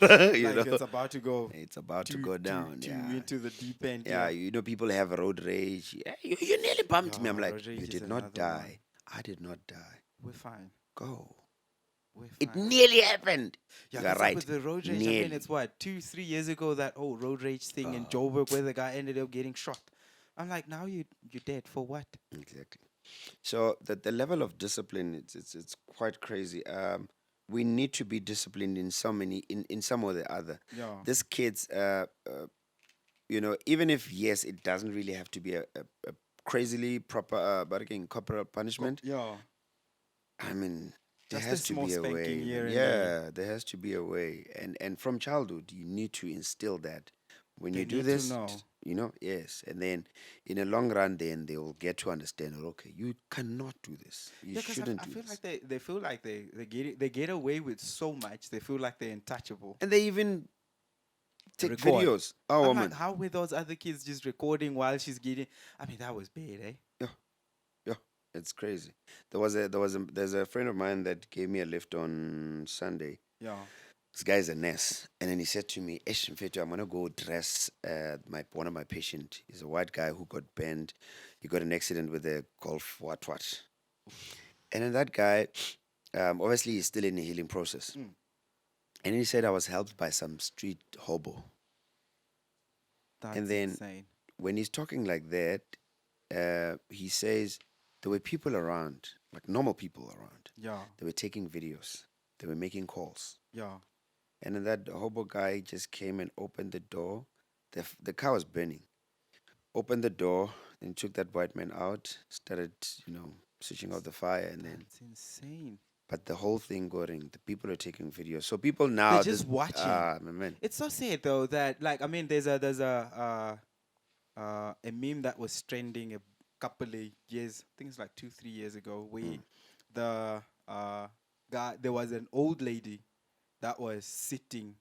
it's about to go. It's about to go down. Too Yeah. into the deep end. Yeah, people have road rage. Yeah, you nearly bumped me. I'm Yeah, like, road rage you is did not another one. die. I did not die. We're fine. Go. We're It fine. nearly happened. Yeah, You are that's right. With the road rage, I Nearly. mean, it's what 2-3 years ago that whole road rage thing in Joburg where the guy ended up getting shot. I'm like, now you're dead for what? Exactly. So the level of discipline, it's quite crazy. We need to be disciplined in some or the other. Yeah. This kids, even if yes, it doesn't really have to be a crazily proper bargaining corporal punishment. Yeah. I mean, there Just a has to small be a way. spanking here man. and Yeah, there has to be a way, and from childhood, you need to instill that. When They you do need to this, know. yes, and then in a long run, then they will get to understand. Okay, you cannot do this. You Yeah, because shouldn't I do feel this. like they feel like they get away with so much. They feel like they're untouchable. And they even take Record. videos. Oh, I'm woman. like, how were those other kids just recording while she's getting? I mean, that was bad, eh? Yeah, it's crazy. There's a friend of mine that gave me a lift on Sunday. Yeah. This guy's a nurse, and then he said to me, "Ish, Mfethu, I'm gonna go dress one of my patient. He's a white guy who got bent. He got an accident with a golf what. And then that guy, obviously, he's still in the healing process. Mm. And he said I was helped by some street hobo. That's then- insane. When he's talking like that, he says there were people around, like normal people around. Yeah. They were taking videos. They were making calls. Yeah. And then that hobo guy just came and opened the door. The car was burning. Opened the door and took that white man out. Started, switching off the fire, and then. That's insane. But the whole thing going. The people are taking videos. So people now They're just watching. My man. It's so sad though that like I mean there's a meme that was trending a couple of years, I think it's like 2-3 years ago, where the guy, there was an old lady that was sitting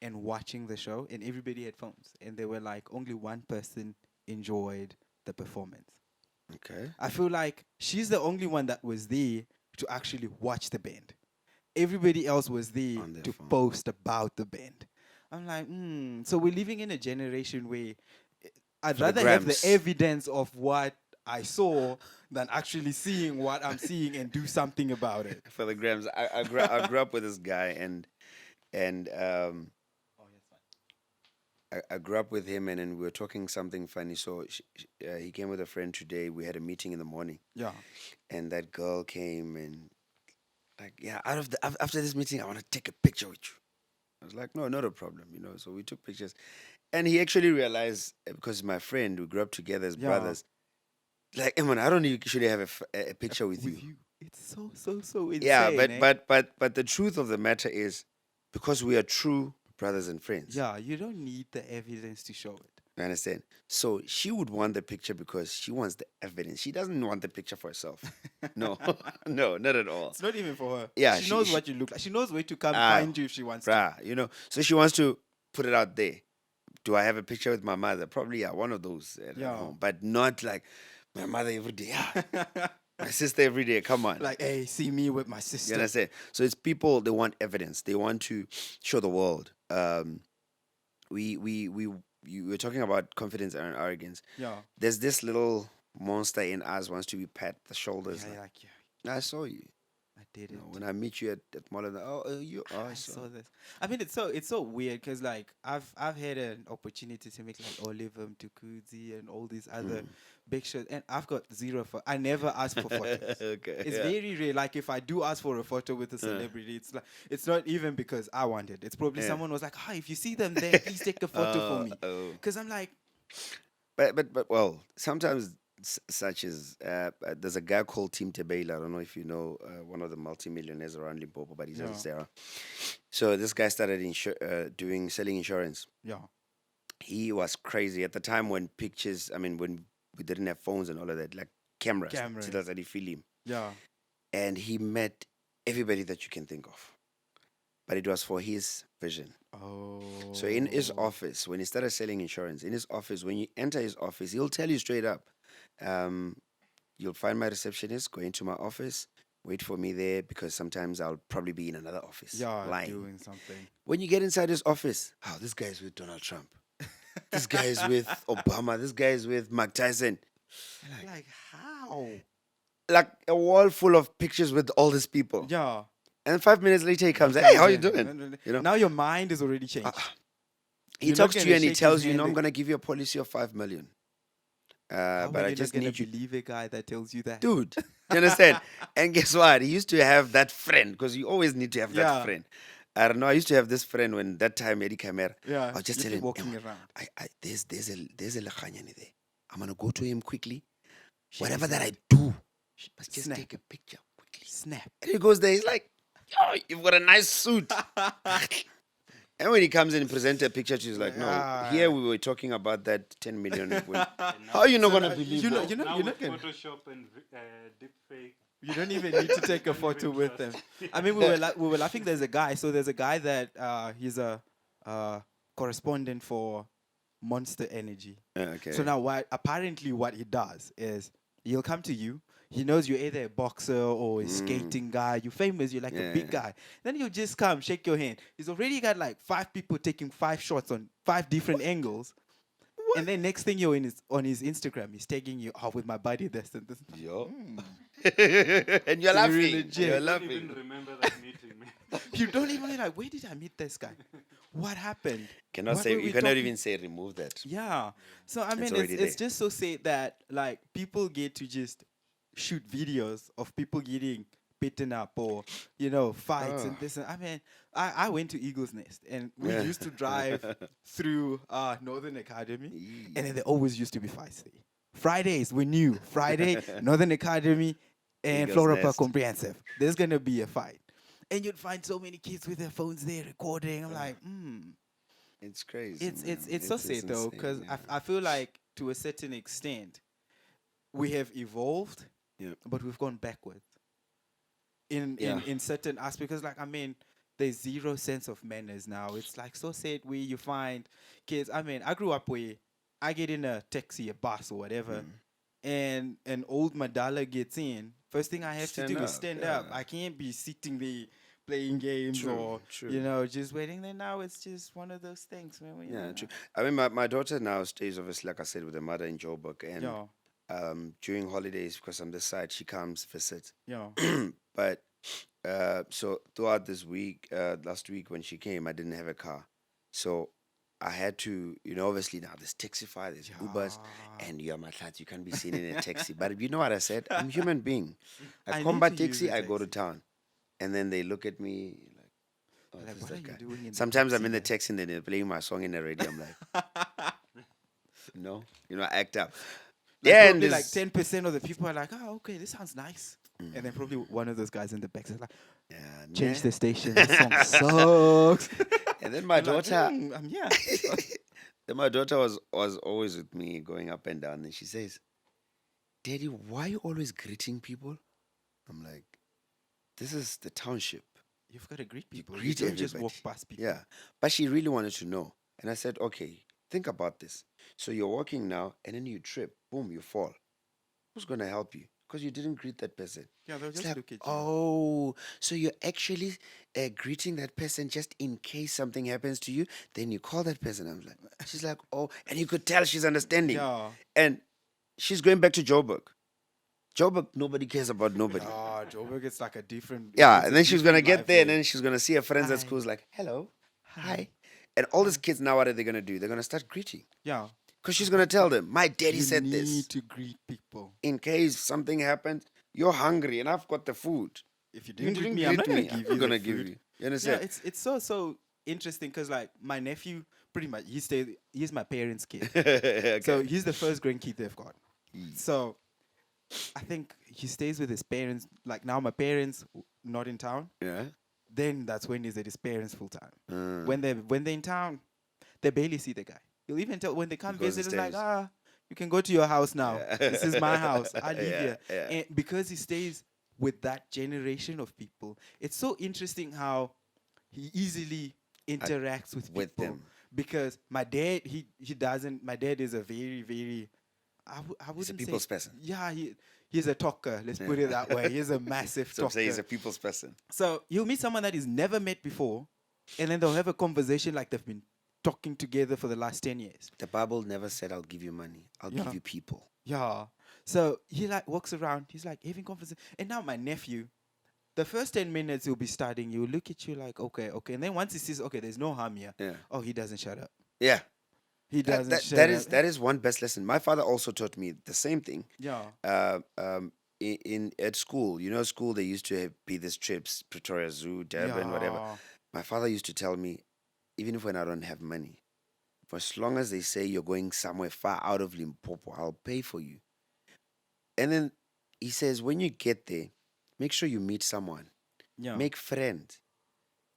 and watching the show, and everybody had phones, and they were like, only one person enjoyed the performance. Okay. I feel like she's the only one that was there to actually watch the band. Everybody else was there On their to phone. post about the band. I'm like, so we're living in a generation where I'd For the rather have the grams. evidence of what I saw than actually seeing what I'm seeing and do something about it. For the grams. I grew up with this guy, and Oh, yes, fine. I grew up with him, and then we were talking something funny. So he came with a friend today. We had a meeting in the morning, Yeah. and that girl came and like, yeah, after this meeting, I want to take a picture with you. I was like, no, not a problem, So we took pictures, and he actually realized because my friend, we grew up together as Yeah. brothers. Like, Eman, I don't actually have a picture with you. It's so insane. Yeah, eh? but the truth of the matter is, because we are true brothers and friends. Yeah, you don't need the evidence to show it. You understand? So she would want the picture because she wants the evidence. She doesn't want the picture for herself. No, no, not at all. It's not even for her. Yeah, she knows what you look like. She knows where to come Ah, find you if she wants to. Bruh, So she wants to put it out there. Do I have a picture with my mother? Probably, yeah, one of those at Yeah. home. But not like my mother every day. Yeah. My sister every day. Come on. Like, hey, see me with my You sister. understand? So it's people, they want evidence. They want to show the world. You were talking about confidence and arrogance. Yeah. There's this little monster in us wants to be pat the shoulders. Yeah, like, like, yeah, I saw you. I did it. When I meet you at Mahlatze, you are. I saw this. I mean, it's so weird because like I've had an opportunity to make like Oliver Mtukudzi and all these other big shows, and I've got zero for. I never ask for photos. Okay. It's yeah. very rare. Like if I do ask for a photo with a celebrity, it's like it's not even because I want it. It's probably Yeah. someone was like, "Hi, if you see them there, please take a photo for me." Oh. Because I'm like, But well, sometimes such as there's a guy called Tim Tebela. I don't know if you know one of the multimillionaires around Limpopo, but he's Yeah. out Sarah. So this guy started selling insurance. yeah, He was crazy at the time when pictures. I mean, when we didn't have phones and all of that, like cameras. Cameras. Film. yeah, And he met everybody that you can think of, but it was for his vision. oh. So in his office, when he started selling insurance, in his office, when you enter his office, he'll tell you straight up, you'll find my receptionist, go into my office, wait for me there because sometimes I'll probably be in another office yeah, lying. doing something. When you get inside his office, this guy is with Donald Trump. This guy is with Obama. This guy is with Mike Tyson. Like how? Like a wall full of pictures with all these people. Yeah. And 5 minutes later, he comes, hey, how you doing? You know? Now your mind is already changed. He You're not talks to gonna you and he shake tells his you, hand I'm and- going to give you a policy of 5 million. How But are I you just not gonna need you. believe a guy that tells you that? Dude, you understand? And guess what? He used to have that friend because you always need to have that Yeah. friend. I don't know. I used to have this friend when that time Eddie Camera. Yeah. I was just you'd be telling him, walking "Emma, around. there's a Lekhanyani there. I'm gonna go to him quickly. Shake Whatever his that I hand. do, must just Snap. take a picture quickly." Snap. And he goes there. He's like, "Yo, you've got a nice suit." And when he comes in and presents a picture, she's like, "No, here we were talking about that 10 million. How are you not gonna believe you know, that?" you know, Now you're with not gonna. Photoshop and deep fake. You don't even need to take a photo with them. I mean, we were laughing. There's a guy. So there's a guy that he's a correspondent for Monster Energy. Okay. So now, what he does is he'll come to you. He knows you're either a boxer or a skating guy. You're famous. You're like a big Yeah. guy. Then he'll just come, shake your hand. He's already got like 5 people taking 5 shots on 5 different angles. And then next thing you're on his Instagram, he's tagging you out with my body this and this. Yo. And you're laughing. legit. You're I don't laughing. even remember that meeting, man. You don't even like, where did I meet this guy? What happened? Cannot What say. were we You cannot talking- even say remove that. Yeah. So I mean, already it's there. just so sad that like people get to just shoot videos of people getting beaten up or fights and Oh. this. And I mean, I went to Eagle's Nest and we used to drive through Northern Academy, and then there always used to be fights there. Fridays we knew Friday Northern Academy and Eagle's Flora Park Nest. Comprehensive. There's gonna be a fight, and you'd find so many kids with their phones there recording. I'm like, It's crazy. it's man. so sad though, insane, because yeah. I feel like to a certain extent, we have evolved, Yeah. but we've gone backwards Yeah. in certain aspects. Because, like, I mean, there's zero sense of manners now. It's like so sad where you find kids. I mean, I grew up where I get in a taxi, a bus, or whatever, and an old Madala gets in. First thing I have to Stand do is up, stand yeah. up. I can't be sitting there playing games True, or true. just waiting there. Now it's just one of those things, man. where, you Yeah, know, true. I mean, my daughter now stays, obviously, like I said, with her mother in Joburg. And Yeah, during holidays, because I'm this side, she comes visit. yeah, But so throughout this week, last week when she came, I didn't have a car. So I had to, obviously now there's Taxify, there's Ubers, yeah. and you're Mahlatze, you can't be seen in a taxi. But you know what I said? I'm a human being. I I come need by to use taxi, a I go to taxi. town. And then they look at me like, oh, Like, this is what are that you guy. doing in the Sometimes I'm taxi, in the man? taxi and then they're playing my song in the radio. I'm like, I act up. Like, Yeah, and probably like this, 10% of the people are like, oh, okay, this sounds nice. And then probably one of those guys in the back is like, yeah, change nah. the station. This song sucks. And then my I'm like, daughter, I'm here. then my daughter was always with me going up and down, and she says, "Daddy, why are you always greeting people?" I'm like, "This is the township. You've got to greet You people. You greet don't just walk everybody." past people. Yeah, but she really wanted to know, and I said, "Okay, think about this. So you're walking now, and then you trip, boom, you fall. Who's gonna help you? Because you didn't greet that person." Yeah, they'll It's just like, look at you. oh, so you're actually greeting that person just in case something happens to you. Then you call that person. I'm like, she's like, oh, and you could tell she's understanding. Yeah. And she's going back to Joburg. Joburg, nobody cares about nobody. Yeah, Joburg, it's like a different. Yeah, it's and a then she's gonna different get life there, and there. then she's gonna see her friends at Hi. school. Like, hello, hi, Hi. and all these kids now, what are they gonna do? They're gonna start greeting Yeah. because she's gonna tell them, my daddy You said need this. to greet people. In case something happens, you're hungry, and I've got the food. If you You didn't greet didn't me, I'm not greet gonna me. give I'm you not the gonna give food. you. You Yeah, understand? it's so interesting because like my nephew, pretty much he's my parents' kid. Okay. So he's the first grandkid they've got. So I think he stays with his parents. Like now, my parents not in town. Yeah. Then that's when he's at his parents full time. Mm. When they're in town, they barely see the guy. He'll even tell when they come Because visit, he it's like, stays. you can go to your house now. Yeah. This is my house. I live Yeah, here. yeah. And because he stays with that generation of people, it's so interesting how he easily interacts with people. With them. Because my dad, he doesn't. My dad is a very, very. I wouldn't He's a say- people's person. Yeah, he's a talker. Let's put it that way. He's a massive So I'm talker. saying he's a people's person. So you'll meet someone that he's never met before, and then they'll have a conversation like they've been talking together for the last 10 years. The Bible never said, I'll give you money. I'll Yeah. give you people. Yeah. So he like walks around. He's like having conversation. And now my nephew, the first 10 minutes he'll be studying. He'll look at you like, okay. And then once he sees, okay, there's no harm here. Yeah. Oh, he doesn't shut up. Yeah. He doesn't shut That up. is that is one best lesson. My father also taught me the same thing. Yeah. In at school, school they used to be these trips, Pretoria Zoo, Durban, whatever. Yeah. My father used to tell me, even if when I don't have money, for as long as they say you're going somewhere far out of Limpopo, I'll pay for you. And then he says, when you get there, make sure you meet someone, Yeah. make friends.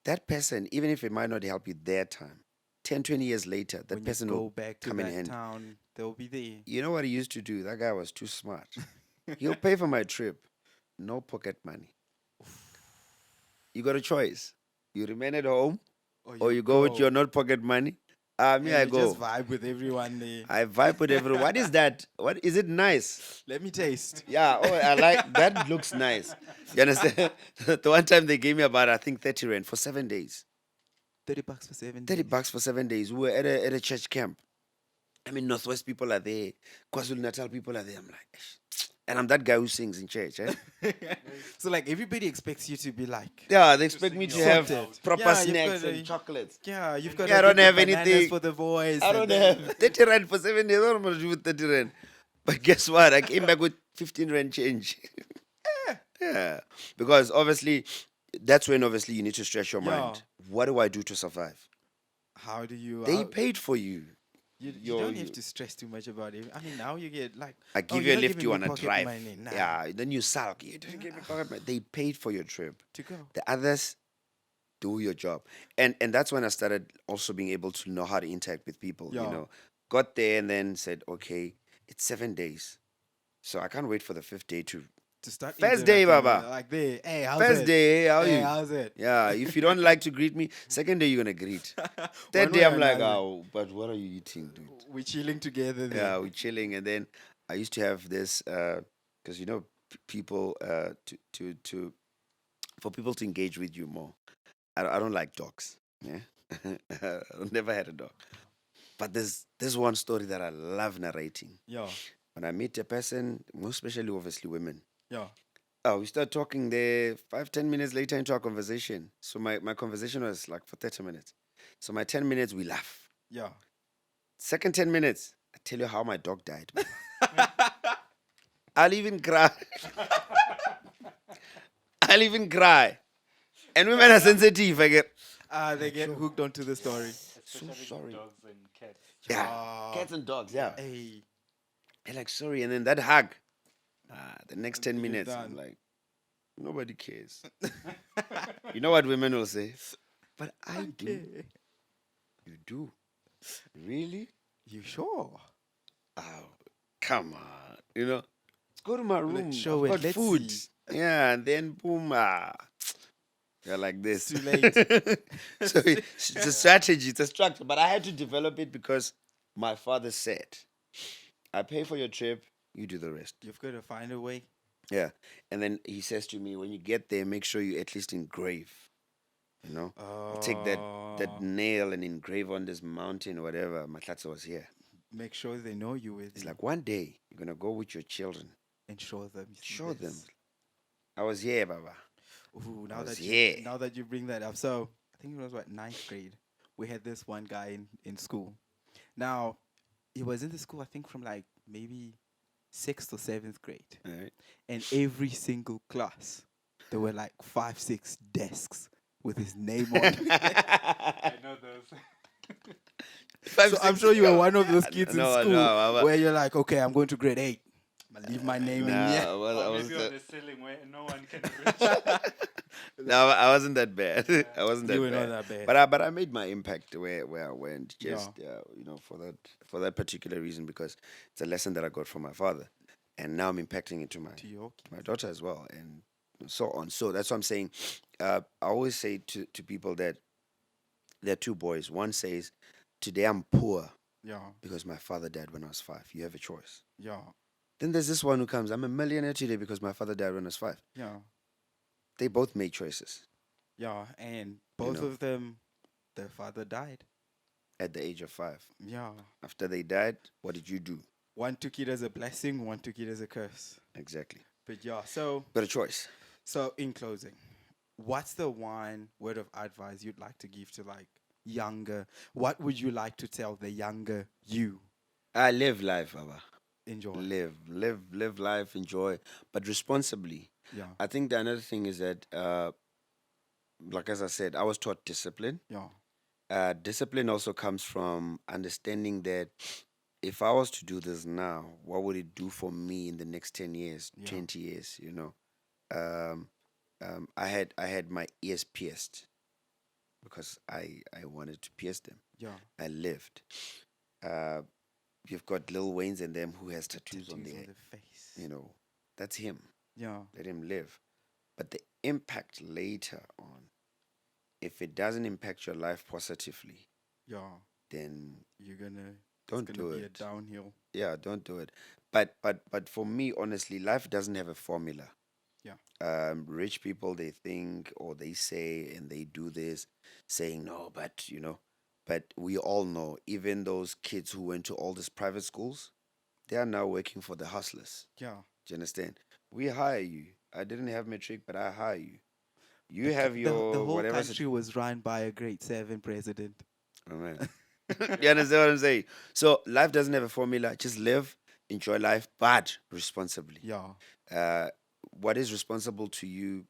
That person, even if it might not help you their time, 10, 20 years later, that when person you go will back to come in that handy. town, they'll be there. You know what he used to do? That guy was too smart. He'll pay for my trip. No pocket money. You got a choice. You remain at home or you go with your not pocket money. Me, and I you go. just vibe with everyone there. I vibe with everyone. What is that? What is it nice? Let me taste. Yeah, I like that. Looks nice. You understand? The one time they gave me about, I think, 30 rand for 7 days. $30 for 7 30 days. bucks for 7 days. We were at a church camp. I mean, Northwest people are there. KwaZulu Natal people are there. I'm like, "Eish." And I'm that guy who sings in church. Eh? So like everybody expects you to be like, Yeah, they expect me to sing have sorted. proper Yeah, you've snacks got and a- chocolates. yeah, you've got. Yeah, to I don't get have the bananas anything. for the boys. I and don't then- have 30 rand for 7 days. What am I going to do with 30 rand? But guess what? I came back with 15 rand change. Yeah. Because obviously, that's when obviously you need to stretch your Yeah. mind. What do I do to survive? How do you? They paid for you. you yo- don't you- have to stress too much about it. I mean, now you get like. I oh, give you're you a not lift, giving you me want to pocket drive. money. Nah. Yeah, then you sulk. You didn't give me pocket money. They paid for your trip. To go. The others do your job. And that's when I started also being able to know how to interact with people. Yeah. Got there and then said, okay, it's 7 days. So I can't wait for the 5th day to start First day, interacting with Baba. you, like there, hey, how's first it? day. How Hey, you? how's it? Yeah. If you don't like to greet me, second day you're gonna greet. Third One day way or I'm like, another, oh, but what are you eating, dude? we're chilling together there. Yeah, we're chilling, and then I used to have this because people to for people to engage with you more. I don't like dogs. Yeah, I've never had a dog, but there's one story that I love narrating. Yeah, When I meet a person, most especially obviously women, yeah. oh, we start talking there 5-10 minutes later into our conversation. So my conversation was like for 30 minutes. So my 10 minutes we laugh. Yeah. Second 10 minutes, I tell you how my dog died. I'll even cry. I'll even cry. And women are sensitive. I get They get hooked onto the story. Especially with sorry. dogs and cats. yeah, cats and dogs. Yeah, Hey, they're like sorry, and then that hug. The next 10 Until you're minutes, I'm done. like, nobody cares. You know what women will say? But I do. okay. You do. Really? You sure? Oh, come on. Let's go to my room. Let's show I've it. got Let's food. see. Yeah, and then boom. You're like this. It's too late. So it's a strategy, it's a structure. But I had to develop it because my father said, I pay for your trip, you do the rest. You've got to find a way. Yeah. And then he says to me, when you get there, make sure you at least engrave. You take that nail and engrave on this mountain or whatever. Mahlatze was here. Make sure they know you with It's you like one day you're gonna go with your children. and show them. you see Show them. this. I was here, Baba. Ooh, was now here. that you bring that up, so I think it was what 9th grade. We had this one guy in school. Now, he was in the school I think from like maybe 6th or 7th grade, All right. and every single class there were like 5-6 desks with his name on. I know those. So I'm sure you were one of those kids in No, school no, where you're like, okay, I'm going to grade 8. I'm gonna leave my name in Nah, here. I Or was maybe the- on the ceiling where no one can reach. No, I wasn't that bad. I wasn't that You were bad. not that bad. But I made my impact where I went. Just for that particular reason, because it's a lesson that I got from my father, and now I'm impacting it to To your my daughter as well, and so on. So that's what I'm saying. I always say to people that there are two boys. One says, "Today I'm poor yeah, because my father died when I was 5." You have a choice. yeah, Then there's this one who comes, "I'm a millionaire today because my father died when I was 5." yeah, They both made choices yeah, and both know. of them, their father died. at the age of 5. Yeah, After they died, what did you do? one took it as a blessing, one took it as a curse. Exactly. But yeah, so Got a choice. in closing, what's the one word of advice you'd like to give to like younger? What would you like to tell the younger you? I live life, Baba. Enjoy. Live life, enjoy, but responsibly. Yeah, I think the another thing is that, like as I said, I was taught discipline. yeah, Discipline also comes from understanding that if I was to do this now, what would it do for me in the next 10 years, Yeah. 20 years? Um, I had my ears pierced because I wanted to pierce them. yeah. I lived. You've got Lil Wayne's and them who has tattoos on Tattoos their, on the face. that's him. Yeah, Let him live. But the impact later on, if it doesn't impact your life positively, yeah. then You're gonna. don't it's do gonna be a it. downhill. Yeah, don't do it. But for me, honestly, life doesn't have a formula. Yeah. Rich people, they think or they say and they do this, saying no, but we all know, even those kids who went to all these private schools, they are now working for the hustlers. Yeah. Do you understand? We hire you. I didn't have matric, but I hire you. You have your the whole whatever. country was run by a grade 7 president. Oh man. You understand what I'm saying? So life doesn't have a formula. Just live, enjoy life, but responsibly. Yeah, What is responsible to you,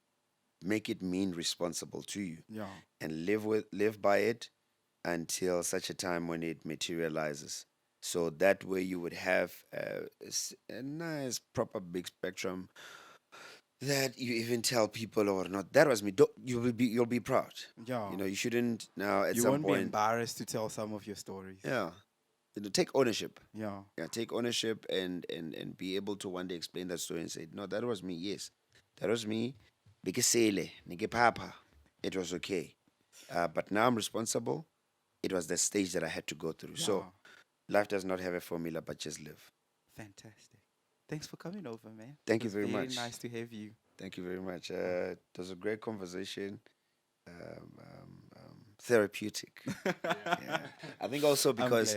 make it mean responsible to you, yeah, and live by it until such a time when it materializes. So that way you would have a nice, proper, big spectrum that you even tell people or not. That was me. You'll be proud. yeah. You shouldn't now at You some won't be point. embarrassed to tell some of your stories. Yeah. take ownership. Yeah. Yeah, take ownership and be able to one day explain that story and say, no, that was me. Yes, that was me. Bikisele, nike papa. It was okay. But now I'm responsible. It was the stage that I had to go through. So life does not have a formula, but just live. Fantastic. Thanks for coming over, man. Thank It you was very very much. nice to have you. Thank you very much. It was a great conversation. Therapeutic. Yeah. I think also because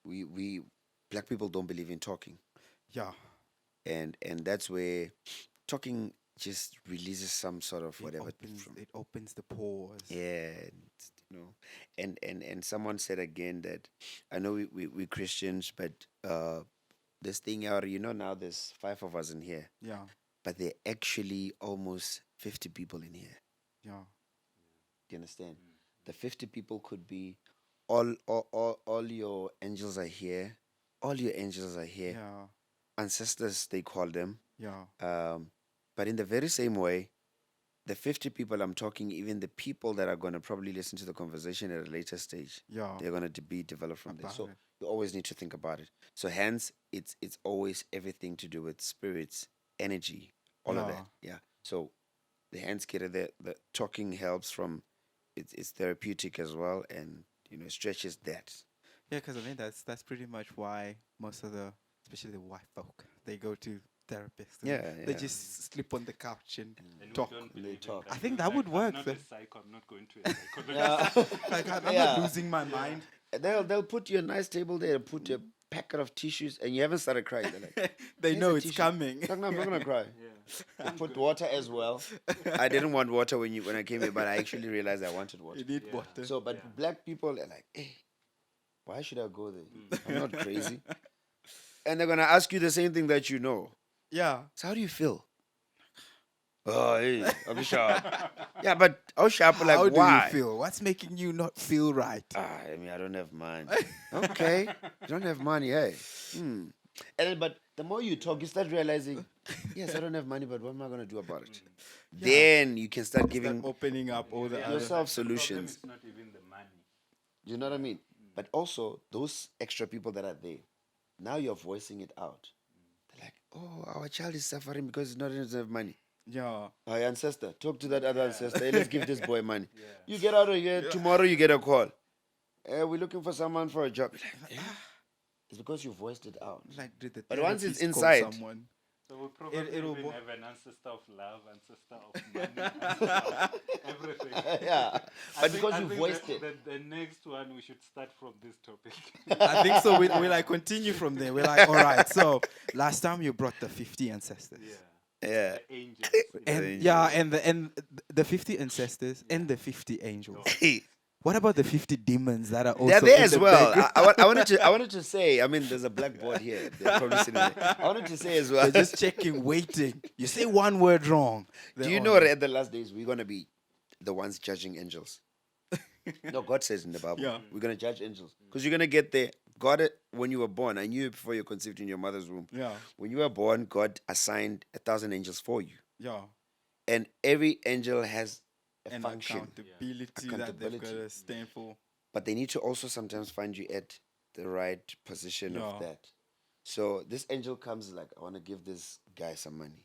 we black people don't believe in talking, Yeah. and that's where talking just releases some sort of whatever. It opens the pores. Yeah, and someone said again that I know we Christians, but this thing out, now there's 5 of us in here, Yeah. but there are actually almost 50 people in here. Yeah. Do you understand? The 50 people could be all your angels are here. All your angels are here. Yeah. Ancestors, they call them. Yeah. But in the very same way, the 50 people I'm talking, even the people that are going to probably listen to the conversation at a later stage, Yeah. they're going to be developed from there. About So it. you always need to think about it. So hence, it's always everything to do with spirits, energy, all of that. Yeah. So the hands the talking helps from it's therapeutic as well, and stretches that. Yeah, because I mean that's pretty much why most of especially the white folk, they go to therapists. They just sleep on the couch and talk. They talk. I think that would work. I'm not Then. a psycho. I'm not going to a psychologist. Like I'm Yeah. not losing my mind. And they'll put you a nice table there, put a packet of tissues, and you haven't started crying. They're like, They "Here's know a it's tissue." coming. Like, no, I'm not gonna cry. Yeah. They put water as well. I didn't want water when I came here, but I actually realized I wanted water. You need Yeah. water. So, but black people are like, hey, why should I go there? I'm not crazy. And they're gonna ask you the same thing that you know. Yeah. So how do you feel? Oh, hey, I'll be sharp. Yeah, but how sharp? Like, How do why? you feel? What's making you not feel right? I mean, I don't have money. Okay, you don't have money, hey. But the more you talk, you start realizing, yes, I don't have money, but what am I gonna do about it? Then you can start giving Opening up all the other. yourself The solutions. problem is not even the money. You know what I mean? But also those extra people that are there, now you're voicing it out. They're like, oh, our child is suffering because he doesn't have money. Yeah. Our ancestor, talk to that other ancestor. Hey, let's give this boy money. Yeah. You get out of here. Tomorrow you get a call. We're looking for someone for a job. Like, it's because you voiced it out. Like did the But once it's therapist call inside- someone? So we probably it'll even bo- have an ancestor of love, ancestor of money, ancestor of everything. Yeah. I But think- because I you think voiced the, it. The next one, we should start from this topic. I think so. We like continue from there. We're like, all right. So last time you brought the 50 ancestors. Yeah. Yeah. The angels. And angels. yeah, and the 50 ancestors and the 50 angels. Hey, What about the 50 demons that are also they're there in as the well. background? I wanted to say, I mean, there's a blackboard here. They're probably sitting there. I wanted to say as well. They're just checking, waiting. You say one word wrong. Do you know that at the last days we're gonna be the ones judging angels? No, God says in the Bible, Yeah. we're gonna judge angels because you're gonna get there. God, when you were born, I knew it before you were conceived in your mother's womb. Yeah, When you were born, God assigned 1,000 angels for you, yeah. and every angel has a And function, accountability that they've got Accountability. to stand for. but they need to also sometimes find you at the right position of Yeah. that. So this angel comes like, I want to give this guy some money.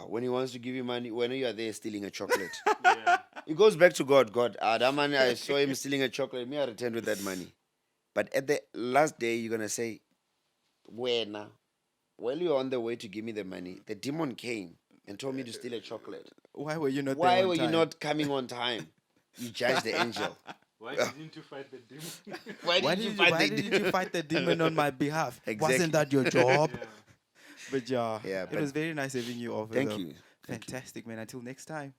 When he wants to give you money, when you are there stealing a chocolate, Yeah. it goes back to God. God, that money, I saw him stealing a chocolate. Me, I returned with that money. But at the last day, you're going to say, Wena, while you're on the way to give me the money, the demon came and told me to steal a chocolate. Why were you not Why there on were you time? not coming on time? You judge the angel. Why didn't you fight the demon? Why didn't you fight the demon on my behalf? Exactly. Wasn't that your job? Yeah. But yeah, Yeah, it but was very nice having you over. Thank though. you. Thank you. Fantastic, man. Until next time.